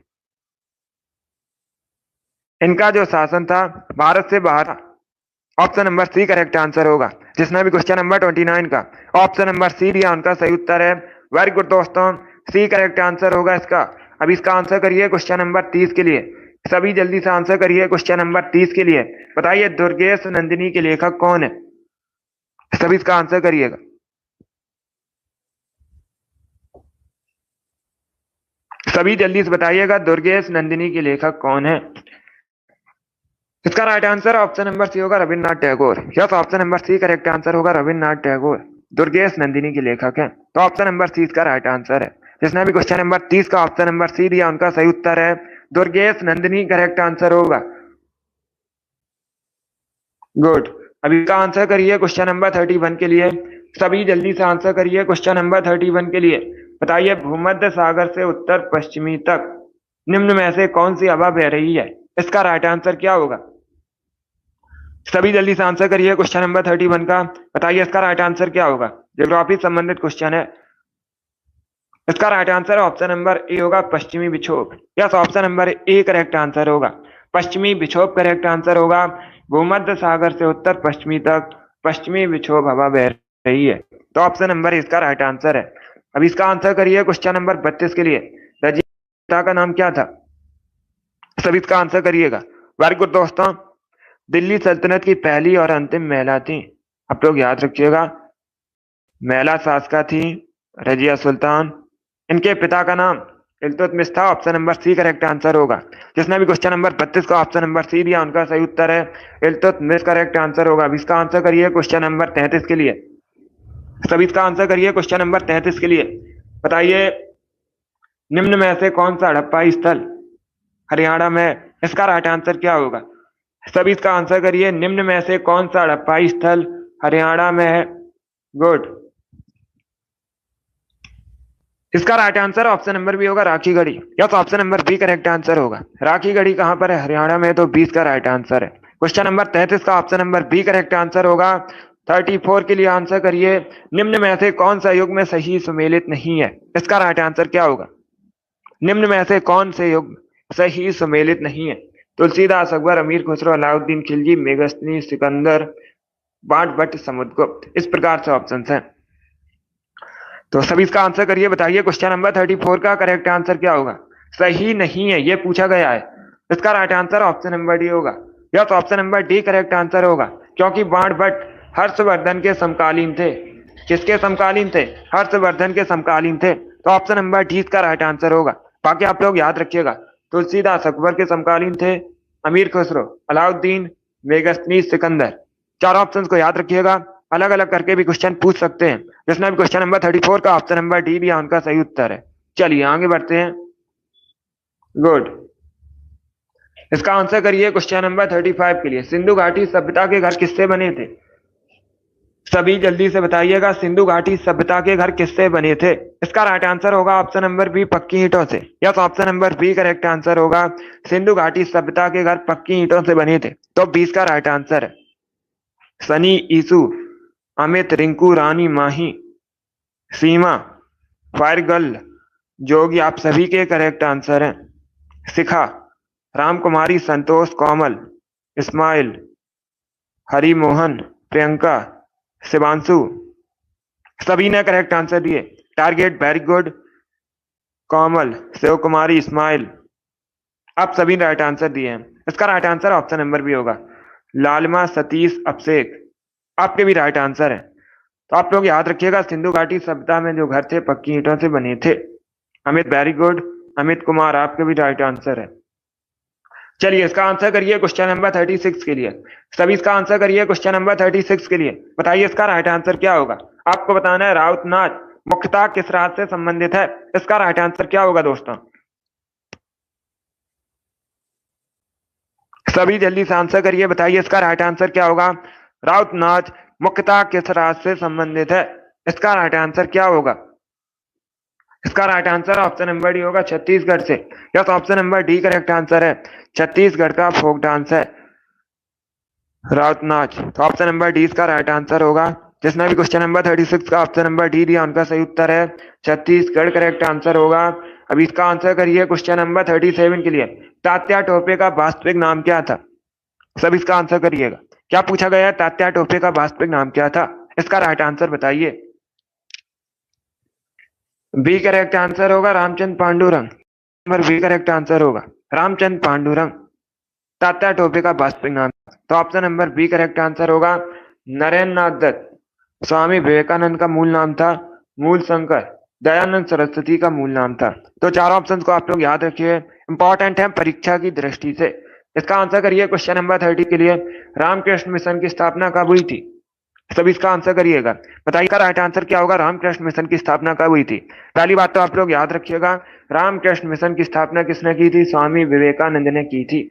S1: इनका जो शासन था भारत से बाहर था। Option number C correct answer होगा। जिसने भी क्वेश्चन नंबर 29 का ऑप्शन नंबर सी दिया, उनका सही उत्तर है। वेरी गुड दोस्तों, सी करेक्ट आंसर होगा इसका। अब इसका आंसर करिए क्वेश्चन नंबर 30 के लिए। सभी जल्दी से आंसर करिए क्वेश्चन नंबर 30 के लिए। बताइए दुर्गेश नंदिनी के लेखक कौन है? सभी इसका आंसर करिएगा। सभी जल्दी से बताइएगा दुर्गेश नंदिनी के लेखक कौन है? इसका right answer option number C होगा, Rabindranath Tagore. Yes, option number C correct answer होगा, रविन्द्रनाथ टैगोर दुर्गेश नंदिनी के लेखक हैं। तो ऑप्शन नंबर सी इसका राइट आंसर है। जिसने भी क्वेश्चन नंबर 30 का ऑप्शन नंबर सी दिया, उनका सही उत्तर है दुर्गेश नंदिनी करेक्ट आंसर होगा। गुड। अभी का आंसर करिए क्वेश्चन नंबर 31 के लिए। सभी जल्दी से आंसर करिए क्वेश्चन नंबर 31 के लिए। बताइए भूमध्य सागर से उत्तर पश्चिमी तक निम्न में से कौन सी हवा बह रही है? इसका राइट आंसर क्या होगा? सभी जल्दी से आंसर करिए क्वेश्चन नंबर 31 का। बताइए इसका राइट आंसर क्या होगा? ज्योग्राफी संबंधित क्वेश्चन है। इसका right answer option number A होगा, पश्चिमी विक्षोभ। Yes, option number A correct answer होगा, पश्चिमी विक्षोभ करेक्ट आंसर होगा। भूमध्य सागर से उत्तर पश्चिमी तक पश्चिमी विक्षोभ हवा बह रही है। तो ऑप्शन नंबर इसका राइट आंसर है। अब इसका आंसर करिए क्वेश्चन नंबर 32 के लिए। रजिया का नाम क्या था? सभी इसका आंसर करिएगा। वेरी गुड दोस्तों, दिल्ली सल्तनत की पहली और अंतिम महिला थी। आप लोग याद रखिएगा, महिला शासका थी रजिया सुल्तान। इनके पिता का नाम इल्तुतमिश था। Option number C correct answer होगा। जिसने भी क्वेश्चन नंबर 32 का ऑप्शन नंबर सी दिया, उनका सही उत्तर है इल्तुतमिश करेक्ट आंसर होगा। अब इसका आंसर करिए क्वेश्चन नंबर 33 के लिए। सभी इसका आंसर करिए क्वेश्चन नंबर 33 के लिए। बताइए निम्न में से कौन सा हड़प्पा स्थल हरियाणा में? इसका राइट आंसर क्या होगा? सभी इसका आंसर करिए। निम्न में से कौन सा हड़प्पा स्थल हरियाणा में है? गुड। इसका right answer option number B होगा, Rakhigarhi. Yes, option number B correct answer होगा। राखीगढ़ी कहां पर है? हरियाणा में। तो 20 का राइट आंसर है। क्वेश्चन नंबर 33 का option number B correct answer होगा। 34 के लिए आंसर करिए। निम्न में से कौन सा युग में सही सुमेलित नहीं है? इसका राइट आंसर क्या होगा? निम्न में से कौन से युग सही सुमेलित नहीं है? तुलसीदास, अकबर, अमीर खुसरो, अलाउद्दीन खिलजी, मेगस्थनी, सिकंदर, बाण भट्ट, समुद्रगुप्त। इस प्रकार से ऑप्शन हैं। तो सभी इसका आंसर करिए। बताइए क्वेश्चन नंबर 34 का करेक्ट आंसर क्या होगा? सही नहीं है, ये पूछा गया है। इसका right answer option number D होगा। Yes, option number D correct answer होगा, क्योंकि बाण भट्ट हर्षवर्धन के समकालीन थे। किसके समकालीन थे? हर्षवर्धन के समकालीन थे। तो ऑप्शन नंबर डी इसका राइट आंसर होगा। बाकी आप लोग याद रखिएगा, तुलसीदास अकबर के समकालीन थे, अमीर खुसरो, अलाउद्दीन, मेगस्थनी, सिकंदर। चार ऑप्शंस को याद रखिएगा, अलग अलग करके भी क्वेश्चन पूछ सकते हैं। जिसने भी क्वेश्चन नंबर 34 का ऑप्शन नंबर डी दिया, उनका सही उत्तर है। चलिए आगे बढ़ते हैं। गुड। इसका आंसर करिए क्वेश्चन नंबर 35 के लिए। सिंधु घाटी सभ्यता के घर किससे बने थे? सभी जल्दी से बताइएगा, सिंधु घाटी सभ्यता के घर किससे बने थे? इसका राइट आंसर होगा ऑप्शन नंबर बी, पक्की ईंटों से। Yes, option number B correct answer होगा। सिंधु घाटी सभ्यता के घर पक्की ईंटों से बने थे। तो 20 का राइट आंसर है। सनी, ईसु, अमित, रिंकू, रानी, माही, सीमा, फायर गर्ल, जोगी, आप सभी के करेक्ट आंसर हैं। शिखा, रामकुमारी, संतोष, कोमल, इस्माइल, हरिमोहन, प्रियंका, शिवांशु, सभी ने करेक्ट आंसर दिए। Target, very good. Komal, Shiv Kumari, Ismail, आप सभी ने राइट आंसर दिए हैं। इसका right answer option number B होगा। लालिमा, सतीश, अभिषेक, आपके भी राइट आंसर है। तो आप लोग याद रखिएगा, सिंधु घाटी सभ्यता में जो घर थे पक्की ईंटों से बने थे। Amit, very good. अमित कुमार, आपके भी राइट आंसर है। चलिए इसका आंसर करिए क्वेश्चन नंबर 36 के लिए। सभी इसका आंसर करिए क्वेश्चन नंबर 36 के लिए। बताइए इसका राइट आंसर क्या होगा? आपको बताना है राउत नाच मुख्यतः किस राज्य से संबंधित है? इसका राइट आंसर क्या होगा दोस्तों? सभी जल्दी से आंसर करिए। बताइए इसका राइट आंसर क्या होगा? राउत नाच मुख्यतः किस राज्य से संबंधित है? इसका राइट आंसर क्या होगा? इसका right answer option number D होगा छत्तीसगढ़ से। Yes, option number D correct answer है। छत्तीसगढ़ का फोक डांस है राउत नाच। तो ऑप्शन नंबर डी इसका राइट आंसर होगा। जिसने भी क्वेश्चन नंबर 36 का ऑप्शन नंबर डी दिया उनका सही उत्तर है छत्तीसगढ़ करेक्ट आंसर होगा। अब इसका आंसर करिए क्वेश्चन नंबर 37 के लिए। तात्या टोपे का वास्तविक नाम क्या था? सब इसका आंसर करिएगा। क्या पूछा गया है? तात्या टोपे का वास्तविक नाम क्या था? इसका राइट आंसर बताइए। बी करेक्ट आंसर होगा Ramchandra Pandurang. Number B correct answer होगा रामचंद्र पांडुरंग तात्या टोपे का वास्तविक नाम। तो option number B correct answer होगा। नरेंद्र नाथ दत्त स्वामी विवेकानंद का मूल नाम था मूल शंकर दयानंद सरस्वती का मूल नाम था। तो चारों ऑप्शंस को आप लोग याद रखिए, इंपॉर्टेंट है परीक्षा की दृष्टि से। इसका आंसर करिए क्वेश्चन नंबर 30 के लिए। रामकृष्ण मिशन की स्थापना कब हुई थी? सभी इसका आंसर करिएगा। बताइए इसका राइट आंसर क्या होगा? रामकृष्ण मिशन की स्थापना कब हुई थी? पहली बात तो आप लोग याद रखिएगा, रामकृष्ण मिशन की स्थापना किसने की थी? स्वामी विवेकानंद ने की थी।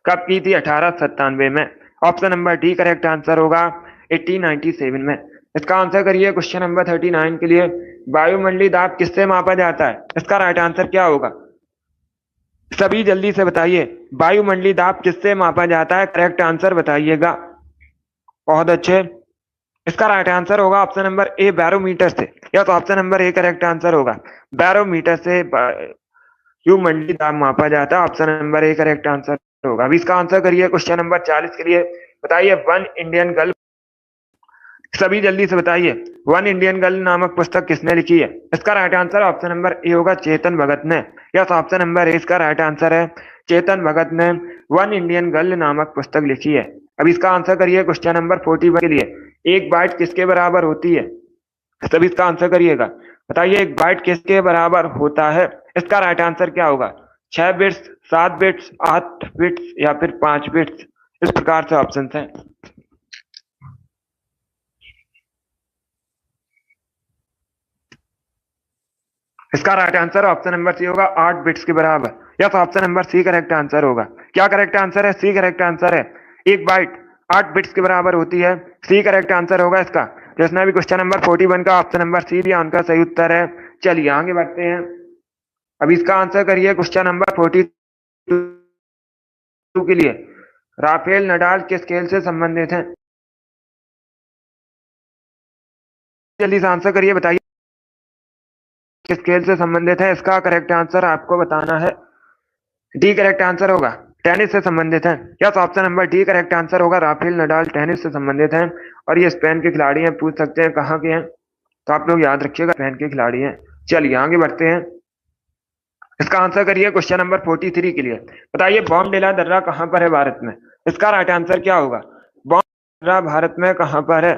S1: कब की थी? 1897 में। Option number D correct answer होगा 1897 में। इसका आंसर करिए क्वेश्चन नंबर 39 के लिए। वायुमंडलीय दाब किससे मापा जाता है? इसका राइट आंसर क्या होगा? सभी जल्दी से बताइए, वायुमंडलीय दाब किससे मापा जाता है? करेक्ट आंसर बताइएगा। बहुत अच्छे। इसका राइट आंसर होगा ऑप्शन नंबर ए बैरोमीटर से। या तो option number A correct answer होगा। बैरोमीटर से वायुमंडलीय दाब मापा जाता है। Option number A correct answer होगा। अभी इसका आंसर करिए क्वेश्चन नंबर 40 के लिए। बताइए वन इंडियन गर्ल, सभी जल्दी से बताइए, वन इंडियन गर्ल नामक पुस्तक किसने लिखी है? इसका right answer option number A होगा चेतन भगत ने। यस, ऑप्शन नंबर ए इसका राइट आंसर है। चेतन भगत ने वन इंडियन गर्ल नामक पुस्तक लिखी है। अब इसका आंसर करिए क्वेश्चन नंबर 41 के लिए। एक बाइट किसके बराबर होती है? सभी इसका आंसर करिएगा। बताइए एक बाइट किसके बराबर होता है? इसका राइट आंसर क्या होगा? 6 बिट्स, 7 बिट्स, 8 बिट्स या फिर 5 बिट्स। इस प्रकार से ऑप्शन हैं। इसका right answer option number C होगा 8 बिट्स के बराबर। Yes, option number C correct answer होगा। क्या करेक्ट आंसर है? सी करेक्ट आंसर है। एक बाइट 8 बिट्स के बराबर होती है। सी करेक्ट आंसर होगा इसका। जिसने भी क्वेश्चन नंबर 41 का ऑप्शन नंबर सी दिया उनका सही उत्तर है। चलिए आगे बढ़ते हैं। अब इसका आंसर करिए क्वेश्चन नंबर 42 के लिए। राफेल नडाल किस खेल से संबंधित है? जल्दी से आंसर करिए, बताइए किस खेल से संबंधित है? इसका करेक्ट आंसर आपको बताना है। डी करेक्ट आंसर होगा टेनिस से संबंधित है। Yes, option number D correct answer होगा। राफेल नडाल टेनिस से संबंधित हैं और ये स्पेन के खिलाड़ी हैं। पूछ सकते हैं कहाँ के हैं, तो आप लोग याद रखिएगा स्पेन के खिलाड़ी हैं। चलिए आगे बढ़ते हैं। इसका आंसर करिए क्वेश्चन नंबर 43 के लिए। बताइए बॉमडिला दर्रा कहाँ पर है भारत में? इसका राइट आंसर क्या होगा? बॉमडिला भारत में कहाँ पर है?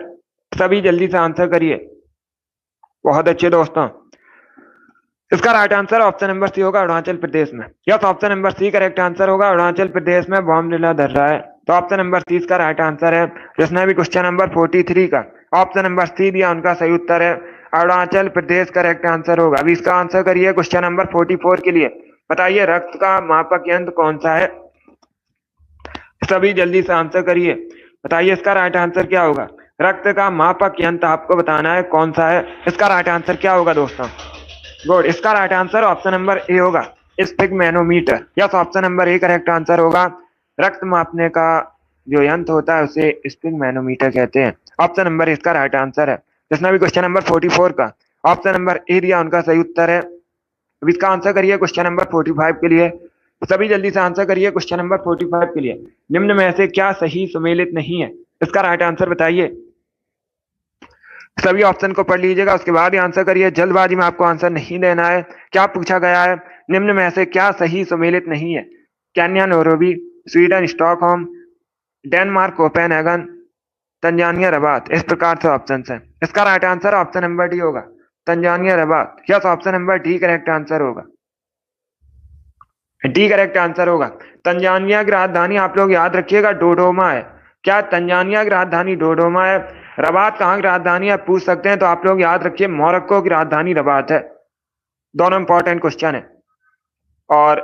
S1: सभी जल्दी से आंसर करिए। बहुत अच्छे दोस्तों, इसका right answer option number C होगा अरुणाचल प्रदेश में। Yes, option number C correct answer होगा। अरुणाचल प्रदेश में बॉमडिला दर्रा है। तो ऑप्शन नंबर सी इसका राइट आंसर है। जिसने भी क्वेश्चन नंबर 43 का ऑप्शन नंबर सी दिया उनका सही उत्तर है अरुणाचल प्रदेश करेक्ट आंसर होगा। अभी इसका आंसर करिए क्वेश्चन नंबर 44 के लिए। बताइए रक्त का मापक यंत्र कौन सा है? सभी जल्दी से आंसर करिए। बताइए इसका राइट आंसर क्या होगा? रक्त का मापक यंत्र आपको बताना है कौन सा है। इसका राइट आंसर क्या होगा दोस्तों? गुड, इसका right answer option number A होगा sphygmomanometer. Yes, option number A correct answer होगा। रक्त मापने का जो यंत्र होता है उसे स्फिग्मेनोमीटर कहते हैं। ऑप्शन नंबर इसका राइट आंसर है। जिसने भी क्वेश्चन नंबर 44 का ऑप्शन नंबर ए दिया उनका सही उत्तर है। अब इसका आंसर करिए क्वेश्चन नंबर 45 के लिए। सभी जल्दी से आंसर करिए क्वेश्चन नंबर 45 के लिए। निम्न में से क्या सही सुमेलित नहीं है? इसका राइट आंसर बताइए। सभी ऑप्शन को पढ़ लीजिएगा, उसके बाद ही आंसर करिए। जल्दबाजी में आपको आंसर नहीं देना है। क्या पूछा गया है? निम्न में से क्या सही सुमेलित नहीं है? Kenya Nairobi, Sweden Stockholm, Denmark Copenhagen, Tanzania Rabat. इस प्रकार से ऑप्शन है। इसका right answer option number D होगा Tanzania Rabat. Yes, option number D correct answer होगा। डी करेक्ट आंसर होगा। तंजानिया की राजधानी आप लोग याद रखिएगा डोडोमा है। क्या तंजानिया की राजधानी डोडोमा है? रबात कहाँ की राजधानी है पूछ सकते हैं, तो आप लोग याद रखिए मोरक्को की राजधानी रबात है। दोनों इंपॉर्टेंट क्वेश्चन है। और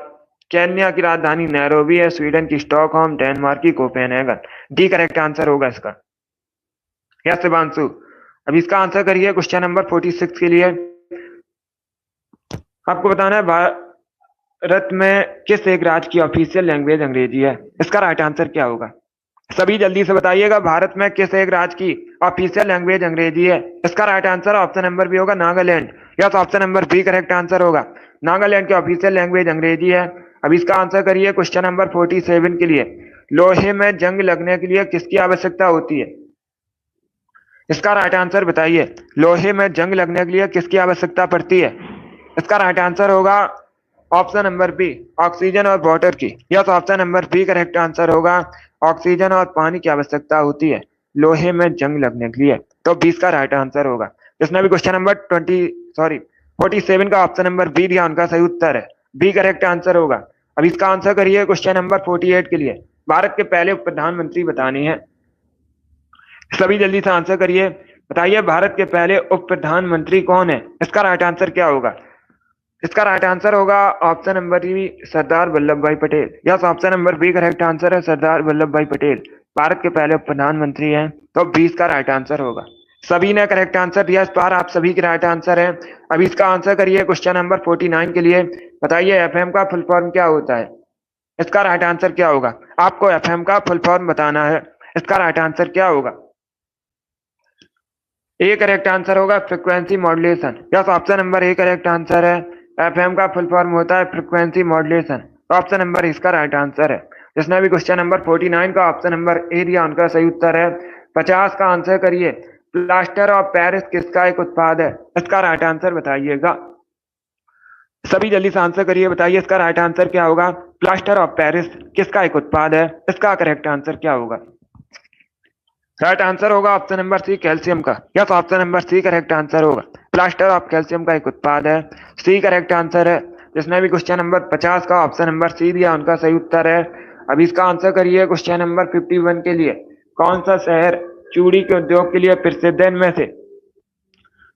S1: केन्या की राजधानी नैरोबी है, स्वीडन की स्टॉकहोम, डेनमार्क की कोपेनहेगन। डी करेक्ट आंसर होगा इसका। यस शिवांशु, अब इसका आंसर करिए क्वेश्चन नंबर 46 के लिए। आपको बताना है भारत में किस एक राज्य की ऑफिशियल लैंग्वेज अंग्रेजी है। इसका राइट आंसर क्या होगा? सभी जल्दी से बताइएगा, भारत में किस एक राज्य की ऑफिशियल लैंग्वेज अंग्रेजी है। इसका right answer option number B होगा Nagaland. Yes, option number B correct answer होगा। नागालैंड की ऑफिशियल लैंग्वेज अंग्रेजी है। अब इसका आंसर करिए क्वेश्चन नंबर 47 के लिए। लोहे में जंग लगने के लिए किसकी आवश्यकता होती है? इसका राइट आंसर बताइए। लोहे में जंग लगने के लिए किसकी आवश्यकता पड़ती है? इसका राइट आंसर होगा ऑप्शन नंबर बी, ऑक्सीजन और वाटर की। Yes, option number B correct answer होगा। ऑक्सीजन और पानी की आवश्यकता होती है लोहे में जंग लगने के लिए। तो 20 का राइट आंसर होगा। जिसने भी क्वेश्चन नंबर 47 का ऑप्शन नंबर बी दिया, उनका सही उत्तर है बी करेक्ट आंसर होगा। अब इसका आंसर करिए क्वेश्चन नंबर 48 के लिए। भारत के पहले उप प्रधानमंत्री बताने हैं। सभी जल्दी से आंसर करिए। बताइए भारत के पहले उप प्रधानमंत्री कौन है? इसका राइट आंसर क्या होगा? इसका राइट आंसर होगा option number B, Sardar Vallabh Bhai Patel. Yes, option number B correct answer है, सरदार वल्लभ भाई पटेल भारत के पहले प्रधानमंत्री हैं। तो 20 का राइट आंसर होगा। सभी ने करेक्ट आंसर दिया, इस बार आप सभी के राइट आंसर है। अब इसका आंसर करिए क्वेश्चन नंबर 49 के लिए। बताइए एफएम का फुल फॉर्म क्या होता है? इसका राइट आंसर क्या होगा? आपको एफएम का फुल फॉर्म बताना है। इसका राइट आंसर क्या होगा? ए करेक्ट आंसर होगा frequency modulation. Yes, option number A correct answer है। एफएम का फुल फॉर्म होता है फ्रिक्वेंसी मॉड्यूलेशन। तो ऑप्शन नंबर इसका राइट आंसर है। जिसने भी क्वेश्चन नंबर 49 का ऑप्शन नंबर ए दिया, उनका सही उत्तर है। 50 का आंसर करिए। प्लास्टर ऑफ पेरिस किसका एक उत्पाद है? इसका राइट आंसर बताइएगा। सभी जल्दी से आंसर करिए। बताइए इसका राइट आंसर क्या होगा? प्लास्टर ऑफ पेरिस किसका एक उत्पाद है? इसका करेक्ट आंसर क्या होगा? राइट आंसर होगा ऑप्शन नंबर सी, कैल्शियम का। Yes, option number C correct answer होगा। प्लास्टर ऑफ कैल्शियम का एक उत्पाद है। सी करेक्ट आंसर है। जिसने भी क्वेश्चन नंबर 50 का ऑप्शन नंबर सी दिया, उनका सही उत्तर है। अब इसका आंसर करिए क्वेश्चन नंबर 51 के लिए। कौन सा शहर चूड़ी के उद्योग के लिए प्रसिद्ध है इनमें से?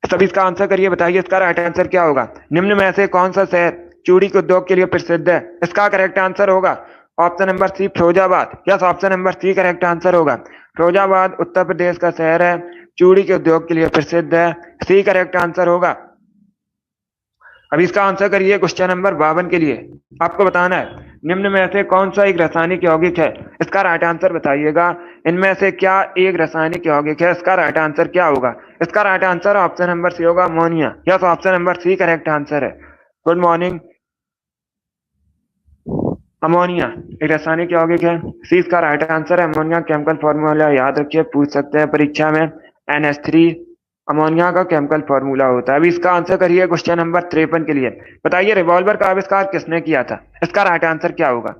S1: सभी इसका आंसर करिए। बताइए इसका राइट आंसर क्या होगा? निम्न में से कौन सा शहर चूड़ी के उद्योग के लिए प्रसिद्ध है? इसका करेक्ट आंसर होगा option number C, Firozabad. Yes, option number C correct answer होगा। फिरोजाबाद उत्तर प्रदेश का शहर है, चूड़ी के उद्योग के लिए प्रसिद्ध है। सी करेक्ट आंसर होगा। अब इसका आंसर करिए क्वेश्चन नंबर 52 के लिए। आपको बताना है निम्न में से कौन सा एक रासायनिक यौगिक है? इसका राइट आंसर बताइएगा। इनमें से क्या एक रासायनिक यौगिक है? इसका राइट आंसर क्या होगा? इसका right answer option number C होगा, ammonia. Yes, option number C correct answer है। Good morning. अमोनिया एक रासायनिक यौगिक है। सी इसका राइट आंसर है। अमोनिया केमिकल फॉर्मूला याद रखिए, पूछ सकते हैं परीक्षा में। NH3 अमोनिया का केमिकल फॉर्मूला होता है। अभी इसका आंसर करिए क्वेश्चन नंबर 53 के लिए। बताइए रिवॉल्वर का आविष्कार किसने किया था? इसका राइट आंसर क्या होगा?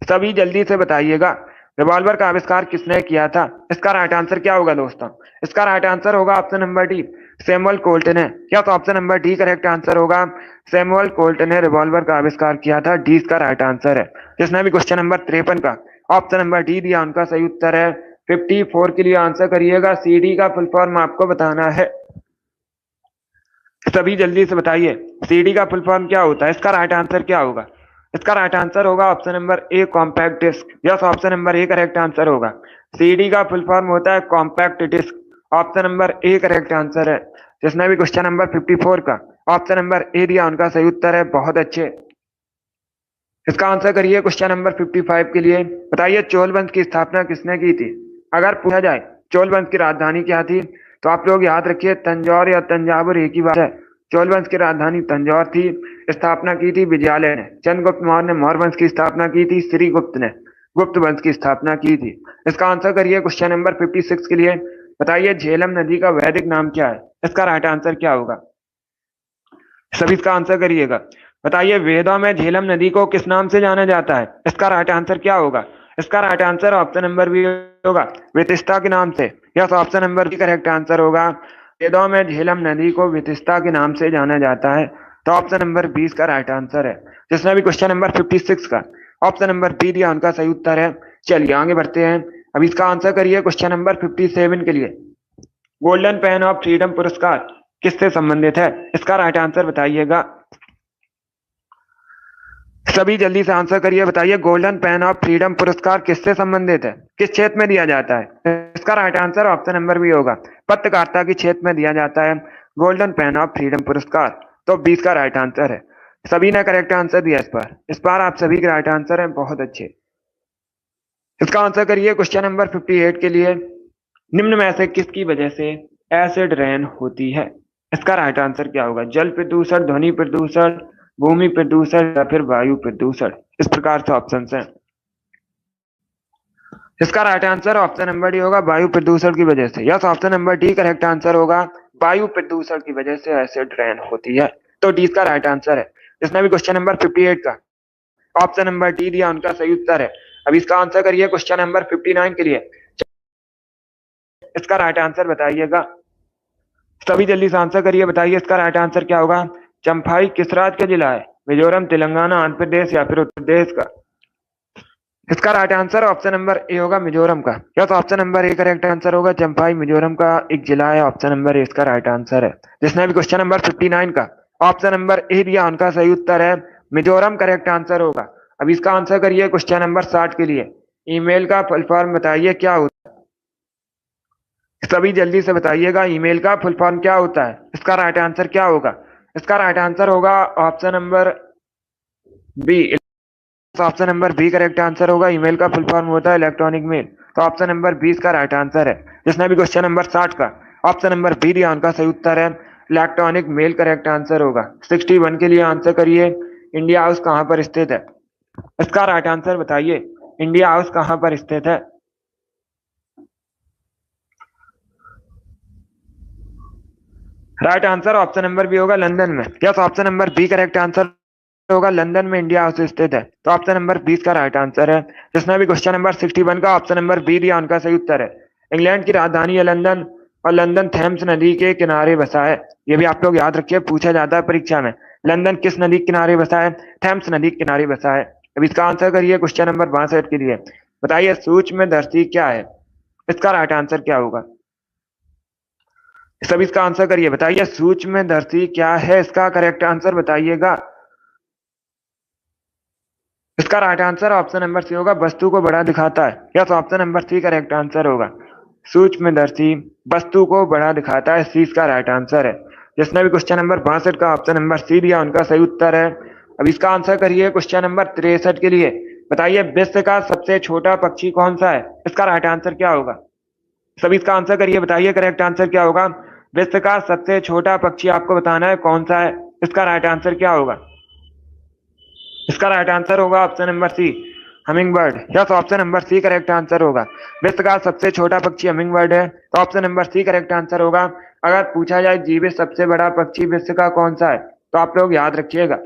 S1: सभी जल्दी से बताइएगा। रिवॉल्वर का आविष्कार किसने किया था? इसका राइट आंसर क्या होगा दोस्तों? इसका राइट आंसर होगा option number D, Samuel Colt ने। क्या तो option number D correct answer होगा। सैमुअल कोल्ट ने रिवॉल्वर का आविष्कार किया था। डी इसका राइट आंसर है। जिसने भी क्वेश्चन नंबर 53 का ऑप्शन नंबर डी दिया, उनका सही उत्तर है। 54 के लिए आंसर करिएगा। CD का फुल फॉर्म आपको बताना है। सभी जल्दी से बताइए CD का फुल फॉर्म क्या होता है? इसका राइट आंसर क्या होगा? इसका राइट आंसर होगा option number A, compact disc. Yes, option number A correct answer होगा। CD का फुल फॉर्म होता है compact disc. Option number A correct answer है। जिसने भी क्वेश्चन नंबर 54 का ऑप्शन नंबर ए दिया, उनका सही उत्तर है। बहुत अच्छे। इसका आंसर करिए क्वेश्चन नंबर 55 के लिए। बताइए चोल वंश की स्थापना किसने की थी? अगर पूछा जाए चोल वंश की राजधानी क्या थी, तो आप लोग याद रखिए तंजौर या तंजावुर एक ही बात है। चोल वंश की राजधानी तंजौर थी। स्थापना की थी विजयालय ने। चंद्रगुप्त मौर्य ने मौर्य वंश की स्थापना की थी। श्रीगुप्त ने गुप्त वंश की स्थापना की थी। इसका आंसर करिए क्वेश्चन नंबर 56 के लिए। बताइए झेलम नदी का वैदिक नाम क्या है? इसका राइट आंसर क्या होगा? सभी इसका आंसर करिएगा। बताइए वेदों में झेलम नदी को किस नाम से जाना जाता है? इसका राइट आंसर क्या होगा? इसका right answer option number B होगा, वितिस्ता के नाम से। Yes, option number B correct answer होगा। वेदों में झेलम नदी को वितिस्ता के नाम से जाना जाता है। तो ऑप्शन नंबर 20 का राइट आंसर है। जिसने भी क्वेश्चन नंबर 56 का ऑप्शन नंबर बी दिया, उनका सही उत्तर है। चलिए आगे बढ़ते हैं। अब इसका आंसर करिए क्वेश्चन नंबर 57 के लिए। गोल्डन पेन ऑफ फ्रीडम पुरस्कार किससे संबंधित है? इसका राइट आंसर बताइएगा। सभी जल्दी से आंसर करिए। बताइए गोल्डन पेन ऑफ फ्रीडम पुरस्कार किससे संबंधित है? किस क्षेत्र में दिया जाता है? इसका right answer option number B होगा, पत्रकारिता के क्षेत्र में दिया जाता है गोल्डन पेन ऑफ फ्रीडम पुरस्कार। तो 20 का राइट आंसर है। सभी ने करेक्ट आंसर दिया इस बार आप सभी के राइट आंसर हैं, बहुत अच्छे। इसका आंसर करिए क्वेश्चन नंबर 58 के लिए। निम्न में से किसकी वजह से एसिड रेन होती है? इसका राइट आंसर क्या होगा? जल प्रदूषण, ध्वनि प्रदूषण, भूमि प्रदूषण या फिर वायु प्रदूषण। इस प्रकार से ऑप्शन हैं। इसका right answer option number D होगा, वायु प्रदूषण की वजह से। Yes, option number D correct answer होगा, वायु प्रदूषण की वजह से एसिड रेन होती है। तो डी इसका राइट आंसर है। जिसने भी क्वेश्चन नंबर 58 का ऑप्शन नंबर डी दिया उनका सही उत्तर है। अब इसका आंसर करिए क्वेश्चन नंबर 59 के लिए। इसका राइट आंसर बताइएगा, सभी जल्दी से आंसर करिए, बताइए इसका राइट आंसर क्या होगा। चंफाई किस राज्य का जिला है? मिजोरम, तेलंगाना, आंध्र प्रदेश या फिर उत्तर प्रदेश का? इसका right answer option number A होगा, मिजोरम का। Yes, option number A correct answer होगा, चंफाई मिजोरम का एक जिला है। ऑप्शन नंबर ए इसका राइट आंसर है। जिसने भी क्वेश्चन नंबर 59 का ऑप्शन नंबर ए दिया उनका सही उत्तर है, मिजोरम करेक्ट आंसर होगा। अब इसका आंसर करिए क्वेश्चन नंबर 60 के लिए। ईमेल का फुल फॉर्म बताइए क्या होता है? सभी जल्दी से बताइएगा, ईमेल का फुल फॉर्म क्या होता है? इसका राइट आंसर क्या होगा? इसका राइट आंसर होगा option number B. Option number B correct answer होगा, ईमेल का फुल फॉर्म होता है इलेक्ट्रॉनिक मेल। तो ऑप्शन नंबर 20 का राइट आंसर है। जिसने भी क्वेश्चन नंबर 60 का ऑप्शन नंबर बी दिया उनका सही उत्तर है, इलेक्ट्रॉनिक मेल करेक्ट आंसर होगा। 61 के लिए आंसर करिए, इंडिया हाउस कहां पर स्थित है? इसका राइट आंसर बताइए, इंडिया हाउस कहां पर स्थित है? Right answer option number B होगा, लंदन में। Yes, option number B correct answer होगा, लंदन में इंडिया हाउस स्थित है। तो ऑप्शन नंबर 20 का राइट आंसर है। जिसने भी क्वेश्चन नंबर 61 का ऑप्शन नंबर बी दिया उनका सही उत्तर है। इंग्लैंड की राजधानी है लंदन और लंदन थेम्स नदी के किनारे बसा है। ये भी आप लोग याद रखिए, पूछा जाता है परीक्षा में। लंदन किस नदी के किनारे बसा है? थेम्स नदी के किनारे बसा है। अब इसका आंसर करिए क्वेश्चन नंबर 62 के लिए। बताइए सूक्ष्मदर्शी क्या है? इसका राइट आंसर क्या होगा? सब इसका आंसर करिए, बताइए सूक्ष्मदर्शी क्या है? इसका करेक्ट आंसर बताइएगा। इसका right answer option number C होगा, वस्तु को बड़ा दिखाता है। Yes, option number C correct answer होगा, सूक्ष्मदर्शी वस्तु को बड़ा दिखाता है। सी इसका राइट आंसर है। जिसने भी क्वेश्चन नंबर 62 का ऑप्शन नंबर सी दिया उनका सही उत्तर है। अब इसका आंसर करिए क्वेश्चन नंबर 63 के लिए। बताइए विश्व का सबसे छोटा पक्षी कौन सा है? इसका राइट आंसर क्या होगा? सभी इसका आंसर करिए, बताइए करेक्ट आंसर क्या होगा। विश्व का सबसे छोटा पक्षी आपको बताना है कौन सा है। इसका राइट आंसर क्या होगा? इसका राइट आंसर होगा option number C, hummingbird. Yes, option number C correct answer होगा। विश्व का सबसे छोटा पक्षी हमिंग बर्ड है। तो option number C correct answer होगा। अगर पूछा जाए जीवित सबसे बड़ा पक्षी विश्व का कौन सा है, तो आप लोग याद रखिएगा,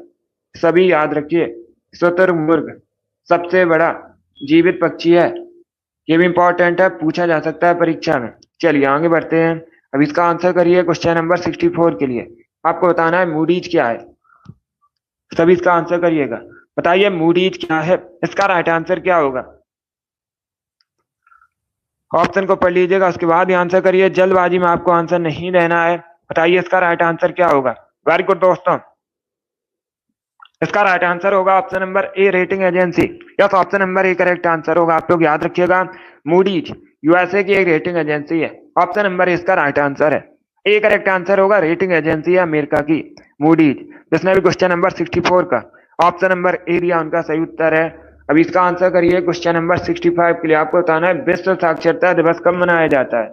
S1: सभी याद रखिए, शुतुरमुर्ग सबसे बड़ा जीवित पक्षी है। ये भी इंपॉर्टेंट है, पूछा जा सकता है परीक्षा में। चलिए आगे बढ़ते हैं। अब इसका आंसर करिए क्वेश्चन नंबर 64 के लिए। आपको बताना है मूडीज क्या है। सभी इसका आंसर करिएगा, बताइए मूडीज क्या है? इसका राइट आंसर क्या होगा? ऑप्शन को पढ़ लीजिएगा, उसके बाद ही आंसर करिए, जल्दबाजी में आपको आंसर नहीं देना है। बताइए इसका राइट आंसर क्या होगा? वेरी गुड दोस्तों, इसका राइट आंसर होगा option number A, rating agency. Yes, option number A correct answer होगा। आप लोग याद रखिएगा, मूडीज यूएसए की एक रेटिंग एजेंसी है। ऑप्शन नंबर ए इसका राइट आंसर है। ए करेक्ट आंसर होगा, रेटिंग एजेंसी है अमेरिका की मूडीज। जिसने भी क्वेश्चन नंबर 64 का ऑप्शन नंबर ए दिया उनका सही उत्तर है। अब इसका आंसर करिए क्वेश्चन नंबर 65 के लिए। आपको बताना है विश्व साक्षरता दिवस कब मनाया जाता है?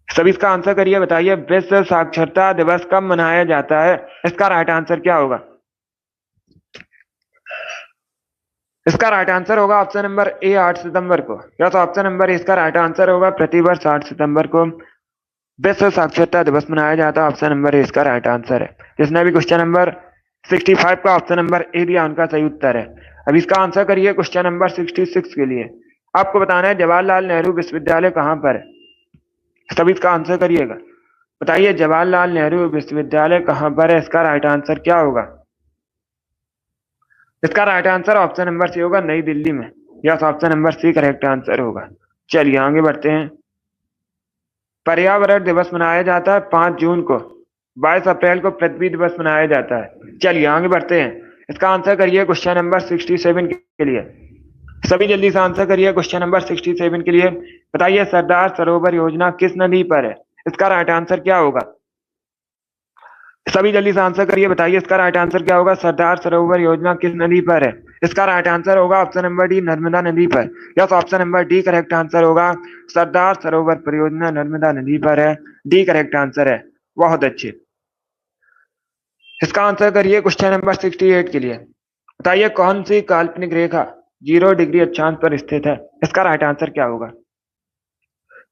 S1: सभी इसका आंसर करिए, बताइए विश्व साक्षरता दिवस कब मनाया जाता है? इसका राइट आंसर क्या होगा? इसका राइट आंसर होगा ऑप्शन नंबर ए, 8 सितंबर को। यस, ऑप्शन नंबर इसका राइट आंसर होगा, प्रतिवर्ष 8 सितंबर को विश्व साक्षरता दिवस मनाया जाता है। ऑप्शन नंबर ए इसका राइट आंसर है। जिसने भी क्वेश्चन नंबर 65 का ऑप्शन नंबर ए दिया उनका सही उत्तर है। अब इसका आंसर करिए क्वेश्चन नंबर 66 के लिए। आपको बताना है जवाहरलाल नेहरू विश्वविद्यालय कहां पर है? सभी इसका आंसर करिएगा, बताइए जवाहरलाल नेहरू विश्वविद्यालय कहां पर है? इसका राइट आंसर क्या होगा? इसका right answer option number C होगा, नई दिल्ली में। Yes, option number C correct answer होगा। चलिए आगे बढ़ते हैं। पर्यावरण दिवस मनाया जाता है 5 जून को। 22 अप्रैल को पृथ्वी दिवस मनाया जाता है। चलिए आगे बढ़ते हैं। इसका आंसर करिए क्वेश्चन नंबर 67 के लिए। सभी जल्दी से आंसर करिए क्वेश्चन नंबर 67 के लिए। बताइए सरदार सरोवर योजना किस नदी पर है? इसका राइट आंसर क्या होगा? सभी जल्दी से आंसर करिए, बताइए इसका राइट आंसर क्या होगा। सरदार सरोवर योजना किस नदी पर है? इसका राइट आंसर होगा ऑप्शन नंबर डी, नर्मदा नदी पर। Yes, option number D correct answer होगा। सरदार सरोवर परियोजना नर्मदा नदी पर है। डी करेक्ट आंसर है। बहुत अच्छे। इसका आंसर करिए क्वेश्चन नंबर 68 के लिए। बताइए कौन सी काल्पनिक रेखा 0 डिग्री अक्षांश पर स्थित है? इसका राइट आंसर क्या होगा?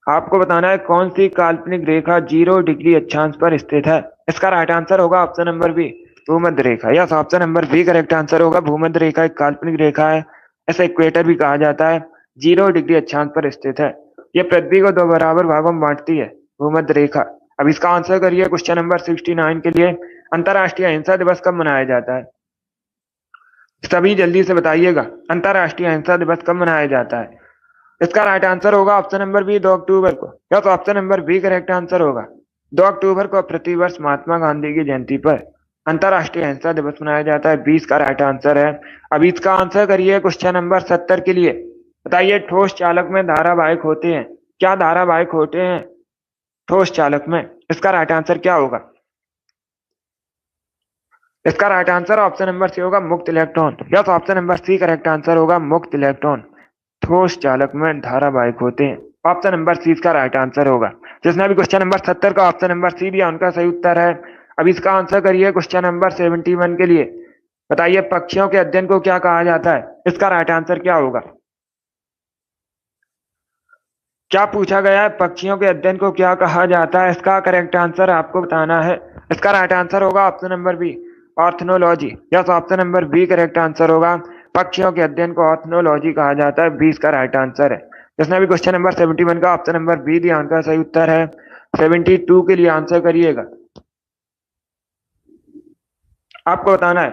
S1: आपको बताना है कौन सी काल्पनिक रेखा 0 डिग्री अक्षांश पर स्थित है। इसका राइट आंसर होगा ऑप्शन नंबर बी, भूमध्य रेखा। Yes, option number B correct answer होगा। भूमध्य रेखा एक काल्पनिक रेखा है, ऐसे इक्वेटर भी कहा जाता है, 0 डिग्री अक्षांश पर स्थित है। यह पृथ्वी को 2 बराबर भागों में बांटती है, भूमध्य रेखा। अब इसका आंसर करिए क्वेश्चन नंबर 69 के लिए। अंतर्राष्ट्रीय अहिंसा दिवस कब मनाया जाता है? सभी जल्दी से बताइएगा, अंतर्राष्ट्रीय अहिंसा दिवस कब मनाया जाता है? इसका राइट आंसर होगा ऑप्शन नंबर बी, 2 अक्टूबर को। Yes, option number B correct answer होगा। 2 अक्टूबर को प्रतिवर्ष महात्मा गांधी की जयंती पर अंतर्राष्ट्रीय अहिंसा दिवस मनाया जाता है। 20 का राइट आंसर है। अब इसका आंसर करिए क्वेश्चन नंबर 70 के लिए। बताइए ठोस चालक में धारावाहिक होते हैं, क्या धारावाहिक होते हैं ठोस चालक में? इसका राइट आंसर क्या होगा? इसका right answer option number C होगा, मुक्त electron. Yes, option number C correct answer होगा, मुक्त इलेक्ट्रॉन ठोस चालक में धारावाहिक होते हैं। ऑप्शन नंबर सी इसका राइट आंसर होगा। जिसने भी क्वेश्चन नंबर 70 का ऑप्शन नंबर सी दिया उनका सही उत्तर है। अब इसका आंसर करिए क्वेश्चन नंबर 71 के लिए। बताइए पक्षियों के अध्ययन को क्या कहा जाता है? इसका राइट आंसर क्या होगा? क्या पूछा गया है, पक्षियों के अध्ययन को क्या कहा जाता है? इसका करेक्ट आंसर आपको बताना है। इसका राइट आंसर होगा option number B, ornithology. Yes, option number B correct answer होगा। पक्षियों के अध्ययन को ऑर्थनोलॉजी कहा जाता है। 20 का राइट आंसर है। जिसने भी क्वेश्चन नंबर 71 का ऑप्शन नंबर बी दिया उनका सही उत्तर है। 72 के लिए आंसर करिएगा। आपको बताना है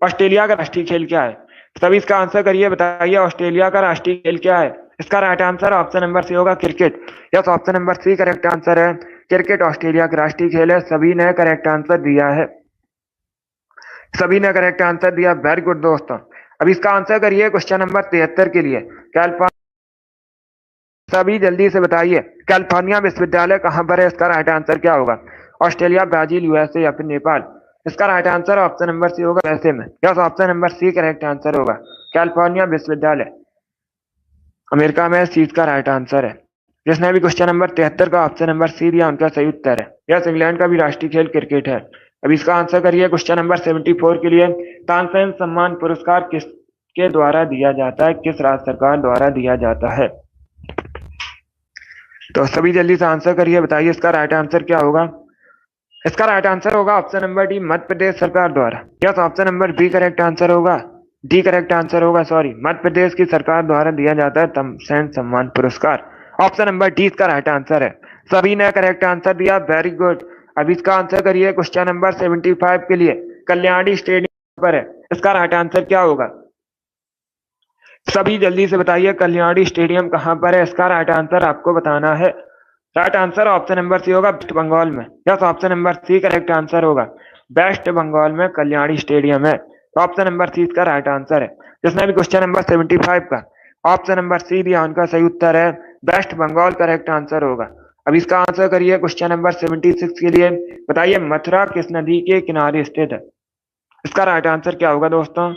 S1: ऑस्ट्रेलिया का राष्ट्रीय खेल क्या है? सभी इसका आंसर करिए, बताइए ऑस्ट्रेलिया का राष्ट्रीय खेल क्या है? इसका right answer option number C होगा, cricket. Yes, option number C correct answer है। क्रिकेट ऑस्ट्रेलिया का राष्ट्रीय खेल है। सभी ने करेक्ट आंसर दिया है। सभी ने करेक्ट आंसर दिया, वेरी गुड दोस्तों। अब इसका आंसर करिए क्वेश्चन नंबर 73 के लिए। सभी जल्दी से बताइए कैलिफोर्निया विश्वविद्यालय कहां पर है? इसका राइट आंसर क्या होगा? ऑस्ट्रेलिया, ब्राजील, यूएसए या फिर नेपाल? इसका right answer option number C होगा, यूएसए में। Yes, option number C correct answer होगा। कैलिफोर्निया विश्वविद्यालय अमेरिका में, सी का राइट आंसर है। जिसने भी क्वेश्चन नंबर 73 का ऑप्शन नंबर सी दिया उनका सही उत्तर है। यस, इंग्लैंड का भी राष्ट्रीय खेल क्रिकेट है। अब इसका आंसर करिए क्वेश्चन नंबर 74 के लिए। तानसेन सम्मान पुरस्कार किसके द्वारा दिया जाता है? किस राज्य सरकार द्वारा दिया जाता है? तो सभी जल्दी से आंसर करिए, बताइए इसका राइट आंसर क्या होगा? इसका राइट आंसर होगा option number D, Madhya Pradesh सरकार द्वारा। Yes, option number B correct answer होगा। डी करेक्ट आंसर होगा, सॉरी, मध्य प्रदेश की सरकार द्वारा दिया जाता है तानसेन सम्मान पुरस्कार। ऑप्शन नंबर डी इसका राइट आंसर है। सभी ने करेक्ट आंसर दिया, वेरी गुड। अब इसका आंसर करिए क्वेश्चन नंबर 75 के लिए। कल्याणी स्टेडियम पर है, इसका राइट आंसर क्या होगा? सभी जल्दी से बताइए कल्याणी स्टेडियम कहां पर है? इसका राइट आंसर आपको बताना है। Right answer option number C होगा, वेस्ट बंगाल में। Yes, option number C correct answer होगा। वेस्ट बंगाल में कल्याणी स्टेडियम है। तो ऑप्शन नंबर सी इसका राइट आंसर है। जिसने भी क्वेश्चन नंबर 75 का ऑप्शन नंबर सी दिया उनका सही उत्तर है, वेस्ट बंगाल करेक्ट आंसर होगा। अब इसका आंसर करिए क्वेश्चन नंबर 76 के लिए। बताइए मथुरा किस नदी के किनारे स्थित है? इसका राइट आंसर क्या होगा दोस्तों?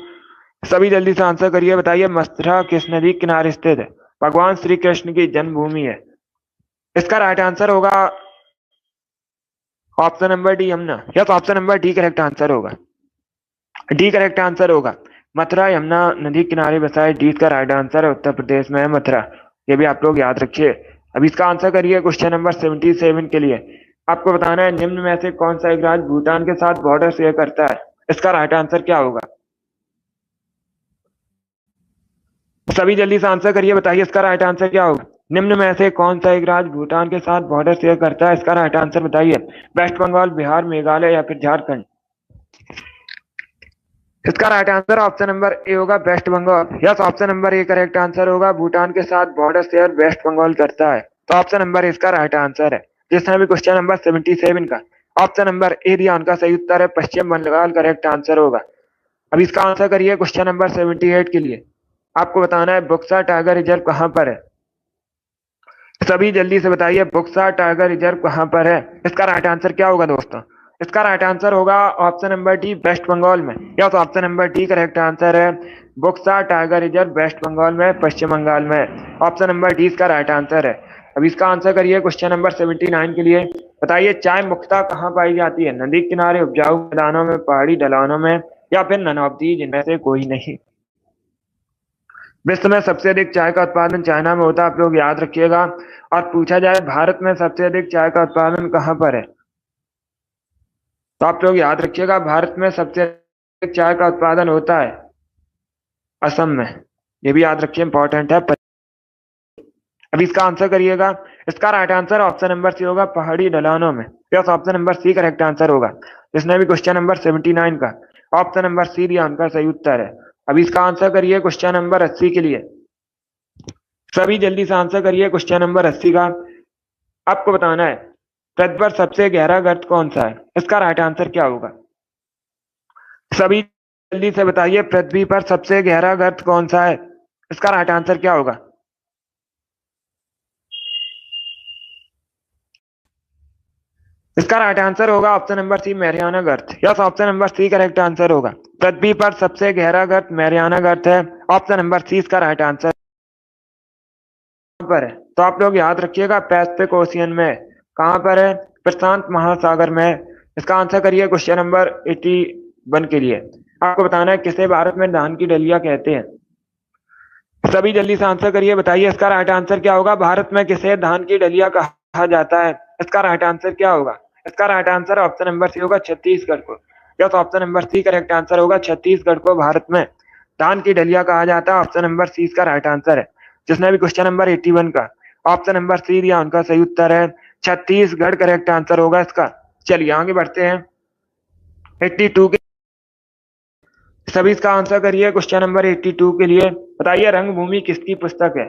S1: सभी जल्दी से आंसर करिए, बताइए मथुरा किस नदी के किनारे स्थित है? भगवान श्री कृष्ण की जन्मभूमि है। इसका राइट आंसर होगा option number D, Yamuna. Yes, option number D correct answer होगा। डी करेक्ट आंसर होगा। मथुरा यमुना नदी किनारे बसा है। डी का राइट आंसर है, उत्तर प्रदेश में है मथुरा। ये भी आप लोग याद रखिए। अब इसका आंसर करिए क्वेश्चन नंबर 77 के लिए। आपको बताना है निम्न में से कौन सा एक राज्य भूटान के साथ बॉर्डर शेयर करता है? इसका राइट आंसर क्या होगा? सभी जल्दी से आंसर करिए, बताइए इसका राइट आंसर क्या होगा? निम्न में से कौन सा एक राज्य भूटान के साथ बॉर्डर शेयर करता है? इसका राइट आंसर बताइए। वेस्ट बंगाल, बिहार, मेघालय या फिर झारखंड? इसका right answer option number A होगा, West Bengal. Yes, option number A correct answer होगा। भूटान के साथ बॉर्डर शेयर वेस्ट बंगाल करता है। तो ऑप्शन नंबर ए इसका राइट आंसर है। जिसने भी क्वेश्चन नंबर 77 का ऑप्शन नंबर ए दिया उनका सही उत्तर है, पश्चिम बंगाल करेक्ट आंसर होगा। अब इसका आंसर करिए क्वेश्चन नंबर 78 के लिए। आपको बताना है बुक्सा टाइगर रिजर्व कहां पर है? सभी जल्दी से बताइए बुक्सा टाइगर रिजर्व कहां पर है? इसका राइट आंसर क्या होगा दोस्तों? इसका राइट आंसर होगा option number D, West Bengal में। Yes, option number D correct answer है। Buxa tiger reserve West Bengal में, पश्चिम बंगाल में। ऑप्शन नंबर डी इसका राइट आंसर है। अब इसका आंसर करिए क्वेश्चन नंबर 79 के लिए। बताइए चाय मुख्यतः कहाँ पाई जाती है? नदी किनारे, उपजाऊ मैदानों में, पहाड़ी ढलानों में, या फिर नन ऑफ दीज, इनमें से कोई नहीं। विश्व में सबसे अधिक चाय का उत्पादन चाइना में होता है, आप लोग याद रखिएगा। और पूछा जाए भारत में सबसे अधिक चाय का उत्पादन कहाँ पर है, तो आप लोग याद रखिएगा भारत में सबसे अधिक चाय का उत्पादन होता है असम में। ये भी याद रखिए, इंपॉर्टेंट है। अब इसका आंसर करिएगा। इसका right answer option number C होगा, पहाड़ी ढलानों में। Yes, option number C correct answer होगा। जिसने भी क्वेश्चन नंबर 79 का ऑप्शन नंबर सी दिया, उनका सही उत्तर है। अब इसका आंसर करिए क्वेश्चन नंबर 80 के लिए। सभी जल्दी से आंसर करिए क्वेश्चन नंबर 80 का। आपको बताना है पृथ्वी पर सबसे गहरा गर्त कौन सा है? इसका राइट आंसर क्या होगा? सभी जल्दी से बताइए, पृथ्वी पर सबसे गहरा गर्त कौन सा है? इसका राइट आंसर क्या होगा? इसका राइट आंसर होगा ऑप्शन नंबर सी, मैरियाना गर्त। Yes, option number C correct answer होगा। पृथ्वी पर सबसे गहरा गर्त मैरियाना गर्त है। ऑप्शन नंबर सी इसका राइट आंसर पर है। तो आप लोग याद रखिएगा, पैसिफिक ओशियन में। कहां पर है? प्रशांत महासागर में। इसका आंसर करिए क्वेश्चन नंबर 81 के लिए। आपको बताना है किसे भारत में धान की डलिया कहते हैं। सभी जल्दी से आंसर करिए, बताइए इसका राइट आंसर क्या होगा? भारत में किसे धान की डलिया कहा जाता है? इसका राइट आंसर क्या होगा? इसका right answer option number C होगा, छत्तीसगढ़ को। Yes, option number C correct answer होगा, छत्तीसगढ़ को भारत में धान की डलिया कहा जाता है। ऑप्शन नंबर सी इसका राइट आंसर है। जिसने भी क्वेश्चन नंबर 81 का ऑप्शन नंबर सी दिया, उनका सही उत्तर है छत्तीसगढ़ करेक्ट आंसर होगा इसका। चलिए आगे बढ़ते हैं 82 के। सभी इसका आंसर करिए क्वेश्चन नंबर 82 के लिए। बताइए रंगभूमि किसकी पुस्तक है?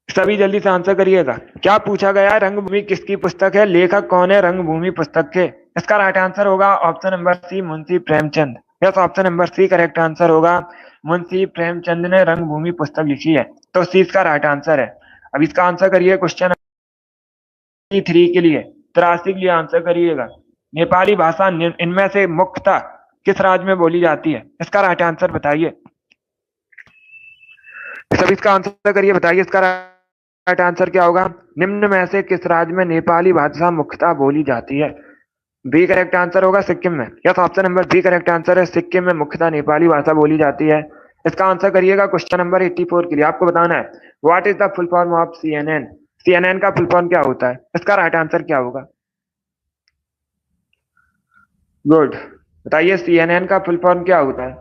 S1: सभी जल्दी से आंसर करिएगा। क्या पूछा गया है? रंगभूमि किसकी पुस्तक है? लेखक कौन है रंगभूमि पुस्तक के? इसका राइट आंसर होगा option number C, Munshi Premchand. Yes, option number C correct answer होगा। मुंशी प्रेमचंद ने रंगभूमि पुस्तक लिखी है, तो सी इसका राइट आंसर है। अब इसका आंसर करिए क्वेश्चन 3 के लिए, 83 के लिए आंसर करिएगा। नेपाली भाषा इनमें से मुख्यतः किस राज्य में बोली जाती है? इसका राइट आंसर बताइए। सभी इसका आंसर करिए, बताइए इसका राइट आंसर क्या होगा? निम्न में से किस राज्य में नेपाली भाषा मुख्यतः बोली जाती है? बी करेक्ट आंसर होगा, सिक्किम में। Yes, option number B correct answer है, सिक्किम में मुख्यतः नेपाली भाषा बोली जाती है। इसका आंसर करिएगा क्वेश्चन नंबर 84 के लिए। आपको बताना है what is the full form of CNN? CNN का फुल फॉर्म क्या होता है? इसका राइट आंसर क्या होगा? गुड, बताइए CNN का फुल फॉर्म क्या होता है?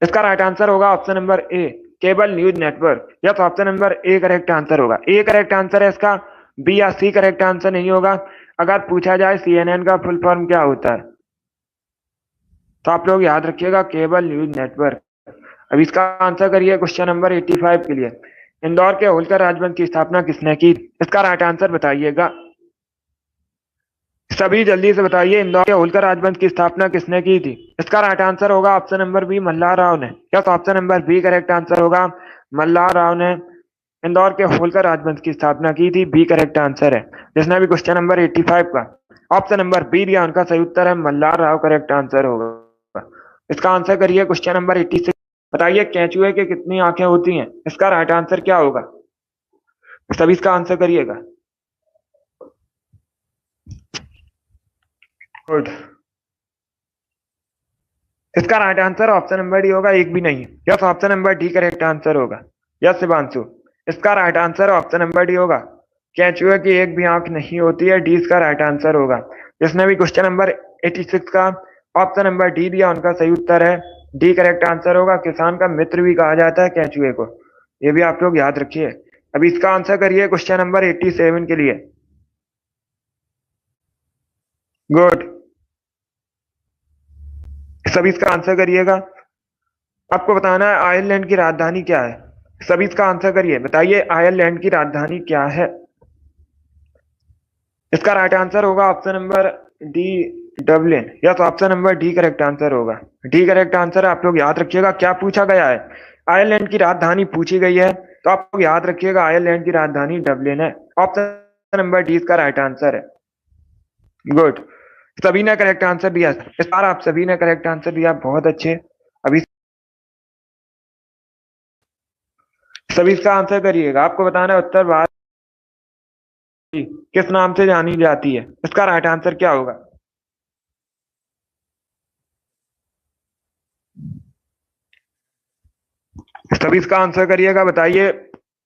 S1: इसका राइट आंसर होगा option number A, cable news network. Yes, option number A correct answer होगा। ए करेक्ट आंसर है इसका, बी या सी करेक्ट आंसर नहीं होगा। अगर पूछा जाए CNN का फुल फॉर्म क्या होता है, तो आप लोग याद रखिएगा केबल न्यूज नेटवर्क। अब इसका आंसर करिए क्वेश्चन नंबर 85 के लिए। इंदौर के होलकर राजवंश की स्थापना किसने की? इसका राइट आंसर बताइएगा। सभी जल्दी से बताइए, इंदौर के होलकर राजवंश की स्थापना किसने की थी? इसका राइट आंसर होगा option number B, Malhar Rao ने। Yes, option number B correct answer होगा, मल्हार राव ने इंदौर के होलकर राजवंश की स्थापना की थी। बी करेक्ट आंसर है। जिसने भी क्वेश्चन नंबर 85 का ऑप्शन नंबर बी दिया, उनका सही उत्तर है मल्हार राव करेक्ट आंसर होगा। इसका आंसर करिए क्वेश्चन नंबर 86। बताइए केंचुए के कितनी आंखें होती हैं? इसका राइट आंसर क्या होगा? सभी इसका आंसर करिएगा। गुड, इसका right answer option number D होगा, एक भी नहीं। Yes, option number D correct answer होगा। यस शिवांशु, इसका right answer option number D होगा, केंचुए की एक भी आंख नहीं होती है। डी इसका राइट आंसर होगा। जिसने भी क्वेश्चन नंबर 86 का ऑप्शन नंबर डी दिया, उनका सही उत्तर है डी करेक्ट आंसर होगा। किसान का मित्र भी कहा जाता है केंचुए को, ये भी आप लोग याद रखिए। अब इसका आंसर करिए क्वेश्चन नंबर 87 के लिए। गुड, सभी इसका आंसर करिएगा। आपको बताना है आयरलैंड की राजधानी क्या है? सभी इसका आंसर करिए, बताइए आयरलैंड की राजधानी क्या है? इसका राइट आंसर होगा option number D, Dublin. Yes, option number D correct answer होगा। डी करेक्ट आंसर है, आप लोग याद रखिएगा। क्या पूछा गया है? आयरलैंड की राजधानी पूछी गई है, तो आप लोग याद रखिएगा आयरलैंड की राजधानी डबलिन है। ऑप्शन नंबर डी इसका राइट आंसर है। गुड, सभी ने करेक्ट आंसर दिया। इस बार आप सभी ने करेक्ट आंसर दिया, बहुत अच्छे। अभी सभी इसका आंसर करिएगा। आपको बताना है उत्तर भारत किस नाम से जानी जाती है, इसका राइट आंसर क्या होगा। सभी इसका आंसर करिएगा, बताइए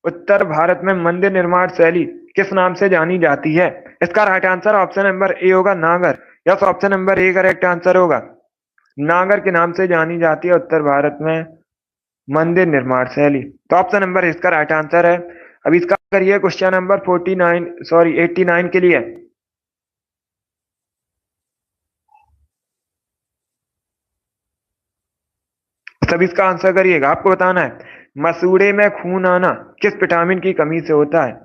S1: उत्तर भारत में मंदिर निर्माण शैली किस नाम से जानी जाती है। इसका right answer option number A होगा, नागर। Yes, option number A correct answer होगा। नागर के नाम से जानी जाती है उत्तर भारत में मंदिर निर्माण शैली। तो ऑप्शन नंबर इसका राइट आंसर है। अब इसका करिए क्वेश्चन नंबर 89 के लिए। सभी इसका आंसर करिएगा। आपको बताना है मसूड़े में खून आना किस विटामिन की कमी से होता है।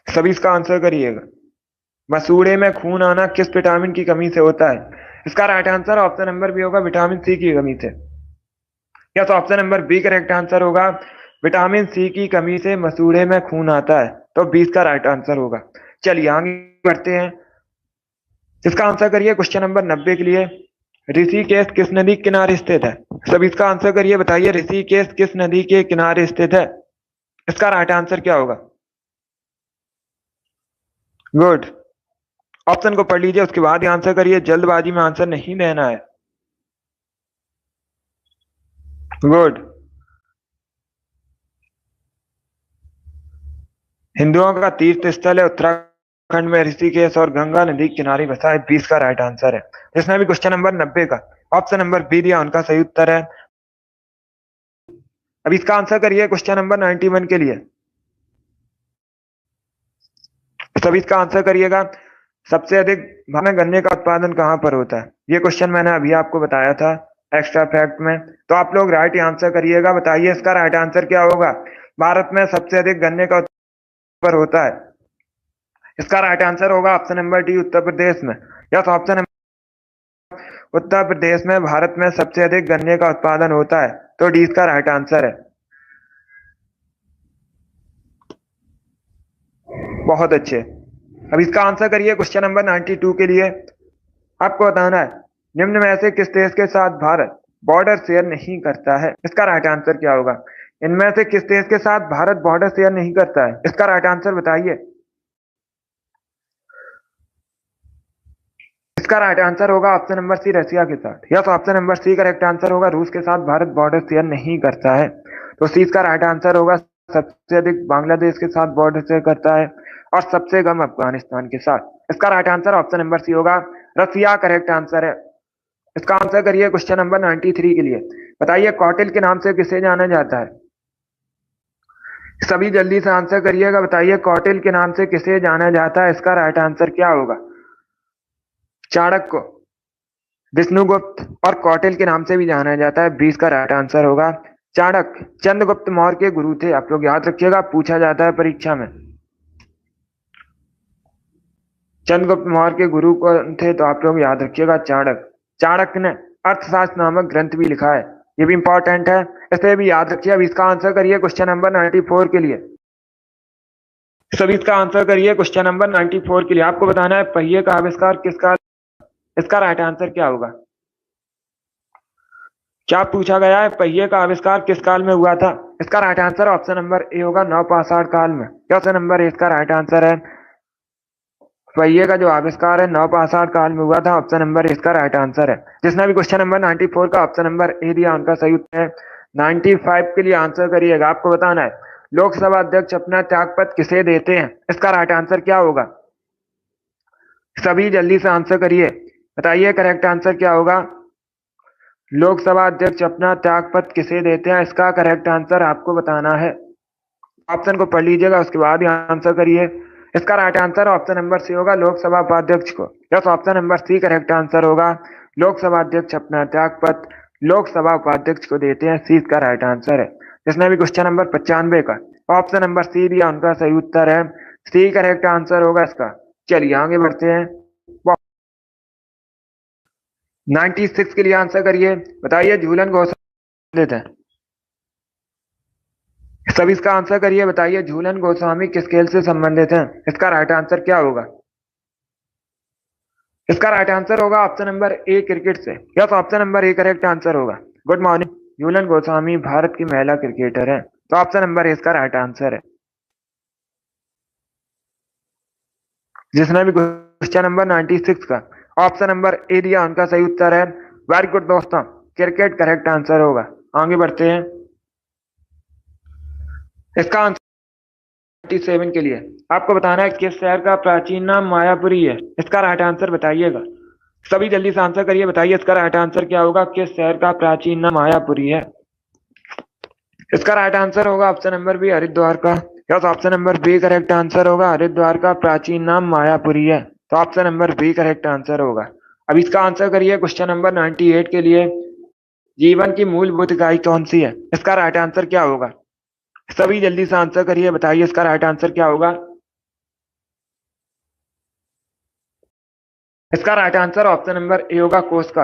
S1: सभी इसका आंसर करिएगा। मसूड़े में खून आना किस विटामिन की कमी से होता है। इसका right answer option number B होगा, विटामिन सी की कमी से। या तो option number B correct answer होगा, विटामिन सी की कमी से मसूड़े में खून आता है। तो 20 का राइट आंसर होगा। चलिए आगे बढ़ते हैं। इसका आंसर करिए क्वेश्चन नंबर 90 के लिए। ऋषिकेश किस नदी के किनारे स्थित है। सब इसका आंसर करिए, बताइए ऋषिकेश किस नदी के किनारे स्थित है। इसका राइट आंसर क्या होगा। गुड। ऑप्शन को पढ़ लीजिए, उसके बाद ही आंसर करिए, जल्दबाजी में आंसर नहीं देना है। गुड। हिंदुओं का तीर्थ स्थल है उत्तराखंड में ऋषिकेश और गंगा नदी के किनारे बसा है। 20 का राइट आंसर है। इसमें भी क्वेश्चन नंबर 90 का ऑप्शन नंबर बी दिया, उनका सही उत्तर है। अब इसका आंसर करिए क्वेश्चन नंबर 91 के लिए। सभी इसका आंसर करिएगा। सबसे अधिक भारत में गन्ने का उत्पादन कहाँ पर होता है। ये क्वेश्चन मैंने अभी आपको बताया था एक्स्ट्रा फैक्ट में। तो आप लोग राइट आंसर करिएगा, बताइए इसका राइट आंसर क्या होगा। भारत में सबसे अधिक गन्ने का उत्पादन पर होता है। इसका राइट आंसर होगा option number D, Uttar Pradesh में। यस, ऑप्शन उत्तर प्रदेश में भारत में सबसे अधिक गन्ने का उत्पादन होता है। तो डी इसका राइट आंसर है। बहुत अच्छे। अब इसका आंसर करिए क्वेश्चन नंबर 92 के लिए। आपको बताना है निम्न में से किस देश के साथ भारत बॉर्डर शेयर नहीं करता है। इसका राइट आंसर क्या होगा। इनमें से किस देश के साथ भारत बॉर्डर शेयर नहीं करता है, इसका राइट आंसर बताइए। इसका राइट आंसर होगा ऑप्शन नंबर सी, रशिया के साथ। Yes, option number C correct answer होगा, रूस के साथ भारत बॉर्डर शेयर नहीं करता है। तो सी इसका राइट आंसर होगा। सबसे अधिक बांग्लादेश के साथ बॉर्डर शेयर करता है और सबसे कम अफगानिस्तान के साथ। इसका right answer option number C होगा, रसिया करेक्ट आंसर है। इसका आंसर करिए क्वेश्चन नंबर 93 के लिए। बताइए कौटिल्य के नाम से किसे जाना जाता है। सभी जल्दी से आंसर करिएगा, बताइए कौटिल्य के नाम से किसे जाना जाता है। इसका राइट आंसर क्या होगा। चाणक्य, विष्णुगुप्त और कौटिल्य के नाम से भी जाना जाता है। 20 का राइट आंसर होगा चाणक्य। चंद्रगुप्त मौर्य के गुरु थे, आप लोग याद रखिएगा, पूछा जाता है परीक्षा में। चंद्रगुप्त मौर्य के गुरु कौन थे, तो आप लोग याद रखिएगा चाणक्य। चाणक्य ने अर्थशास्त्र नामक ग्रंथ भी लिखा है, ये भी इंपॉर्टेंट है, इसे भी याद रखिए। अब इसका आंसर करिए क्वेश्चन नंबर 94 के लिए। सभी इसका आंसर करिए क्वेश्चन नंबर 94 के लिए। आपको बताना है पहिए का आविष्कार किस काल। इसका राइट आंसर क्या होगा। क्या पूछा गया है, पहिए का आविष्कार किस काल में हुआ था। इसका right answer option number A होगा, नवपाषाण काल में। ऑप्शन नंबर ए इसका राइट आंसर है। पहिए का जो आविष्कार है नवपाषाण काल में हुआ था। ऑप्शन नंबर इसका राइट आंसर है। जिसने भी क्वेश्चन नंबर 94 का ऑप्शन नंबर ए दिया, उनका सही उत्तर है। 95 के लिए आंसर करिएगा। आपको बताना है लोकसभा अध्यक्ष अपना त्यागपत्र किसे देते हैं। इसका राइट आंसर क्या होगा। सभी जल्दी से आंसर करिए, बताइए करेक्ट आंसर क्या होगा। लोकसभा अध्यक्ष अपना त्यागपत्र किसे देते हैं, इसका करेक्ट आंसर आपको बताना है। ऑप्शन को पढ़ लीजिएगा, उसके बाद ही आंसर करिए। इसका right answer option number C होगा, लोकसभा उपाध्यक्ष को। Yes, option number C correct answer होगा, लोकसभा अध्यक्ष अपना त्यागपत्र लोकसभा उपाध्यक्ष को देते हैं। सी इसका राइट आंसर है। जिसने भी क्वेश्चन नंबर 95 का ऑप्शन नंबर सी दिया, उनका सही उत्तर है। सी करेक्ट आंसर होगा इसका। चलिए आगे बढ़ते हैं। 96 के लिए आंसर करिए, बताइए झूलन घोषणा देते हैं। सब इसका आंसर करिए, बताइए झूलन गोस्वामी किस खेल से संबंधित हैं। इसका राइट आंसर क्या होगा? इसका राइट आंसर होगा ऑप्शन नंबर ए, क्रिकेट से। Yes, option number A correct answer होगा। Good morning. झूलन गोस्वामी भारत की महिला क्रिकेटर है, तो ऑप्शन नंबर ए इसका राइट आंसर है। जिसने भी क्वेश्चन नंबर 96 का ऑप्शन नंबर ए दिया, उनका सही उत्तर है। वेरी गुड दोस्तों, क्रिकेट करेक्ट आंसर होगा। आगे बढ़ते हैं। इसका आंसर 97 के लिए आपको बताना है किस शहर का प्राचीन नाम मायापुरी है। इसका राइट आंसर बताइएगा। सभी जल्दी से आंसर करिए, बताइए इसका राइट आंसर क्या होगा। किस शहर का प्राचीन नाम मायापुरी है? इसका राइट आंसर होगा ऑप्शन नंबर बी, हरिद्वार का। Yes, option number B correct answer होगा। हरिद्वार का प्राचीन नाम मायापुरी है, तो option number B correct answer होगा। अब इसका आंसर करिए क्वेश्चन नंबर 98 के लिए। जीवन की मूलभूत इकाई कौन सी है? इसका राइट आंसर क्या होगा? सभी जल्दी से आंसर करिए, बताइए इसका राइट आंसर क्या होगा। इसका right answer option number A होगा, कोशिका।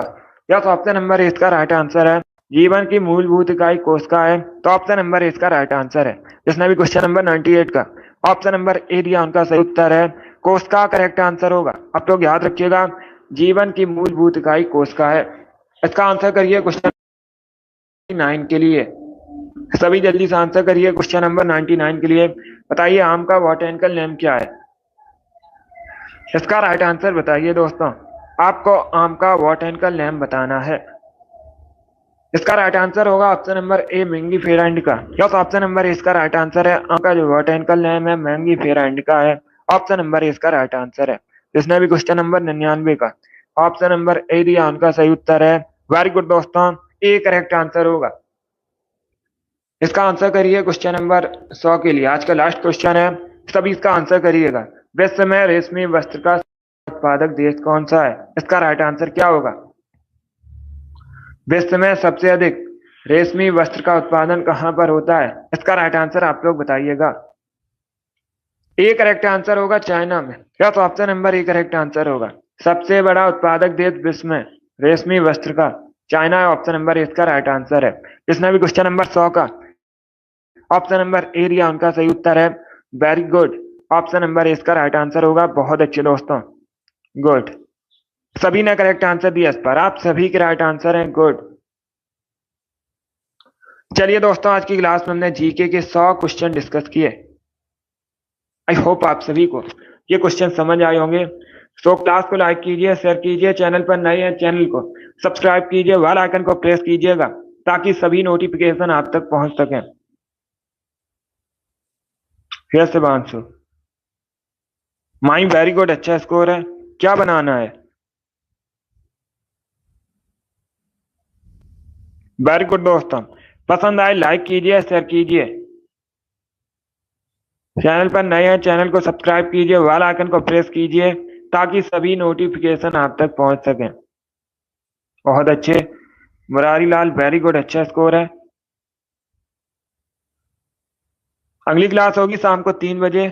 S1: यस, ऑप्शन नंबर ए इसका राइट आंसर है। जीवन की मूलभूत इकाई कोशिका है, तो ऑप्शन नंबर ए इसका राइट आंसर है। जिसने भी क्वेश्चन नंबर 98 का ऑप्शन नंबर ए दिया, उनका सही उत्तर है कोशिका करेक्ट आंसर होगा। आप लोग याद रखिएगा, जीवन की मूलभूत इकाई कोशिका है। इसका आंसर करिए क्वेश्चन 9 के लिए। सभी जल्दी से आंसर करिए क्वेश्चन नंबर 99 के लिए। बताइए आम का बॉटैनिकल नेम क्या है? इसका राइट आंसर बताइए दोस्तों। आपको आम का बॉटैनिकल नेम बताना है। इसका राइट आंसर होगा ऑप्शन नंबर ए, Mangifera indica. Yes, option number ए इसका राइट आंसर है। आम का जो बॉटैनिकल नेम है मैंगीफेरा इंडिका है, ऑप्शन नंबर ए इसका राइट आंसर है। जिसने भी क्वेश्चन नंबर 99 का ऑप्शन नंबर ए दिया, उनका सही उत्तर है। वेरी गुड दोस्तों, ए करेक्ट आंसर होगा। इसका आंसर करिए क्वेश्चन नंबर 100 के लिए। आज का लास्ट क्वेश्चन है, सभी इसका आंसर करिएगा। विश्व में रेशमी वस्त्र का उत्पादक देश कौन सा है? इसका राइट आंसर क्या होगा? विश्व में सबसे अधिक रेशमी वस्त्र का उत्पादन कहां पर होता है? इसका राइट आंसर आप लोग बताइएगा। ए करेक्ट आंसर होगा, चाइना में। क्या तो option number A correct answer होगा। सबसे बड़ा उत्पादक देश विश्व में रेशमी वस्त्र का चाइना है, ऑप्शन नंबर ए इसका राइट आंसर है। जिसने भी क्वेश्चन नंबर 100 का ऑप्शन नंबर ए दिया, उनका सही उत्तर है। वेरी गुड, ऑप्शन नंबर ए इसका राइट आंसर होगा। बहुत अच्छे दोस्तों, गुड। सभी ने करेक्ट आंसर दिया, इस पर आप सभी के राइट आंसर हैं। गुड। चलिए दोस्तों, आज की क्लास में हमने जीके के 100 क्वेश्चन डिस्कस किए। आई होप आप सभी को ये क्वेश्चन समझ आए होंगे। तो क्लास को लाइक कीजिए, शेयर कीजिए, चैनल पर नए हैं चैनल को सब्सक्राइब कीजिए, बेल आइकन को प्रेस कीजिएगा ताकि सभी नोटिफिकेशन आप तक पहुंच सकें। फिर से बांसु माई वेरी गुड, अच्छा स्कोर है। क्या बनाना है? वेरी गुड दोस्तों, पसंद आए लाइक कीजिए, शेयर कीजिए, चैनल पर नए हैं चैनल को सब्सक्राइब कीजिए, बेल आइकन को प्रेस कीजिए ताकि सभी नोटिफिकेशन आप तक पहुंच सकें। बहुत अच्छे मुरारी लाल, वेरी गुड, अच्छा स्कोर है। अगली क्लास होगी शाम को 3 बजे।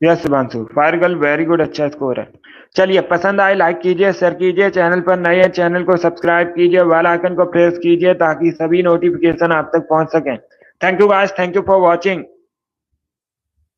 S1: Yes Shivanshu, fire girl, very good, अच्छा स्कोर है। चलिए, पसंद आए लाइक कीजिए, शेयर कीजिए, चैनल पर नए हैं चैनल को सब्सक्राइब कीजिए, बेल आइकन को प्रेस कीजिए ताकि सभी नोटिफिकेशन आप तक पहुंच सकें। Thank you guys, thank you for watching.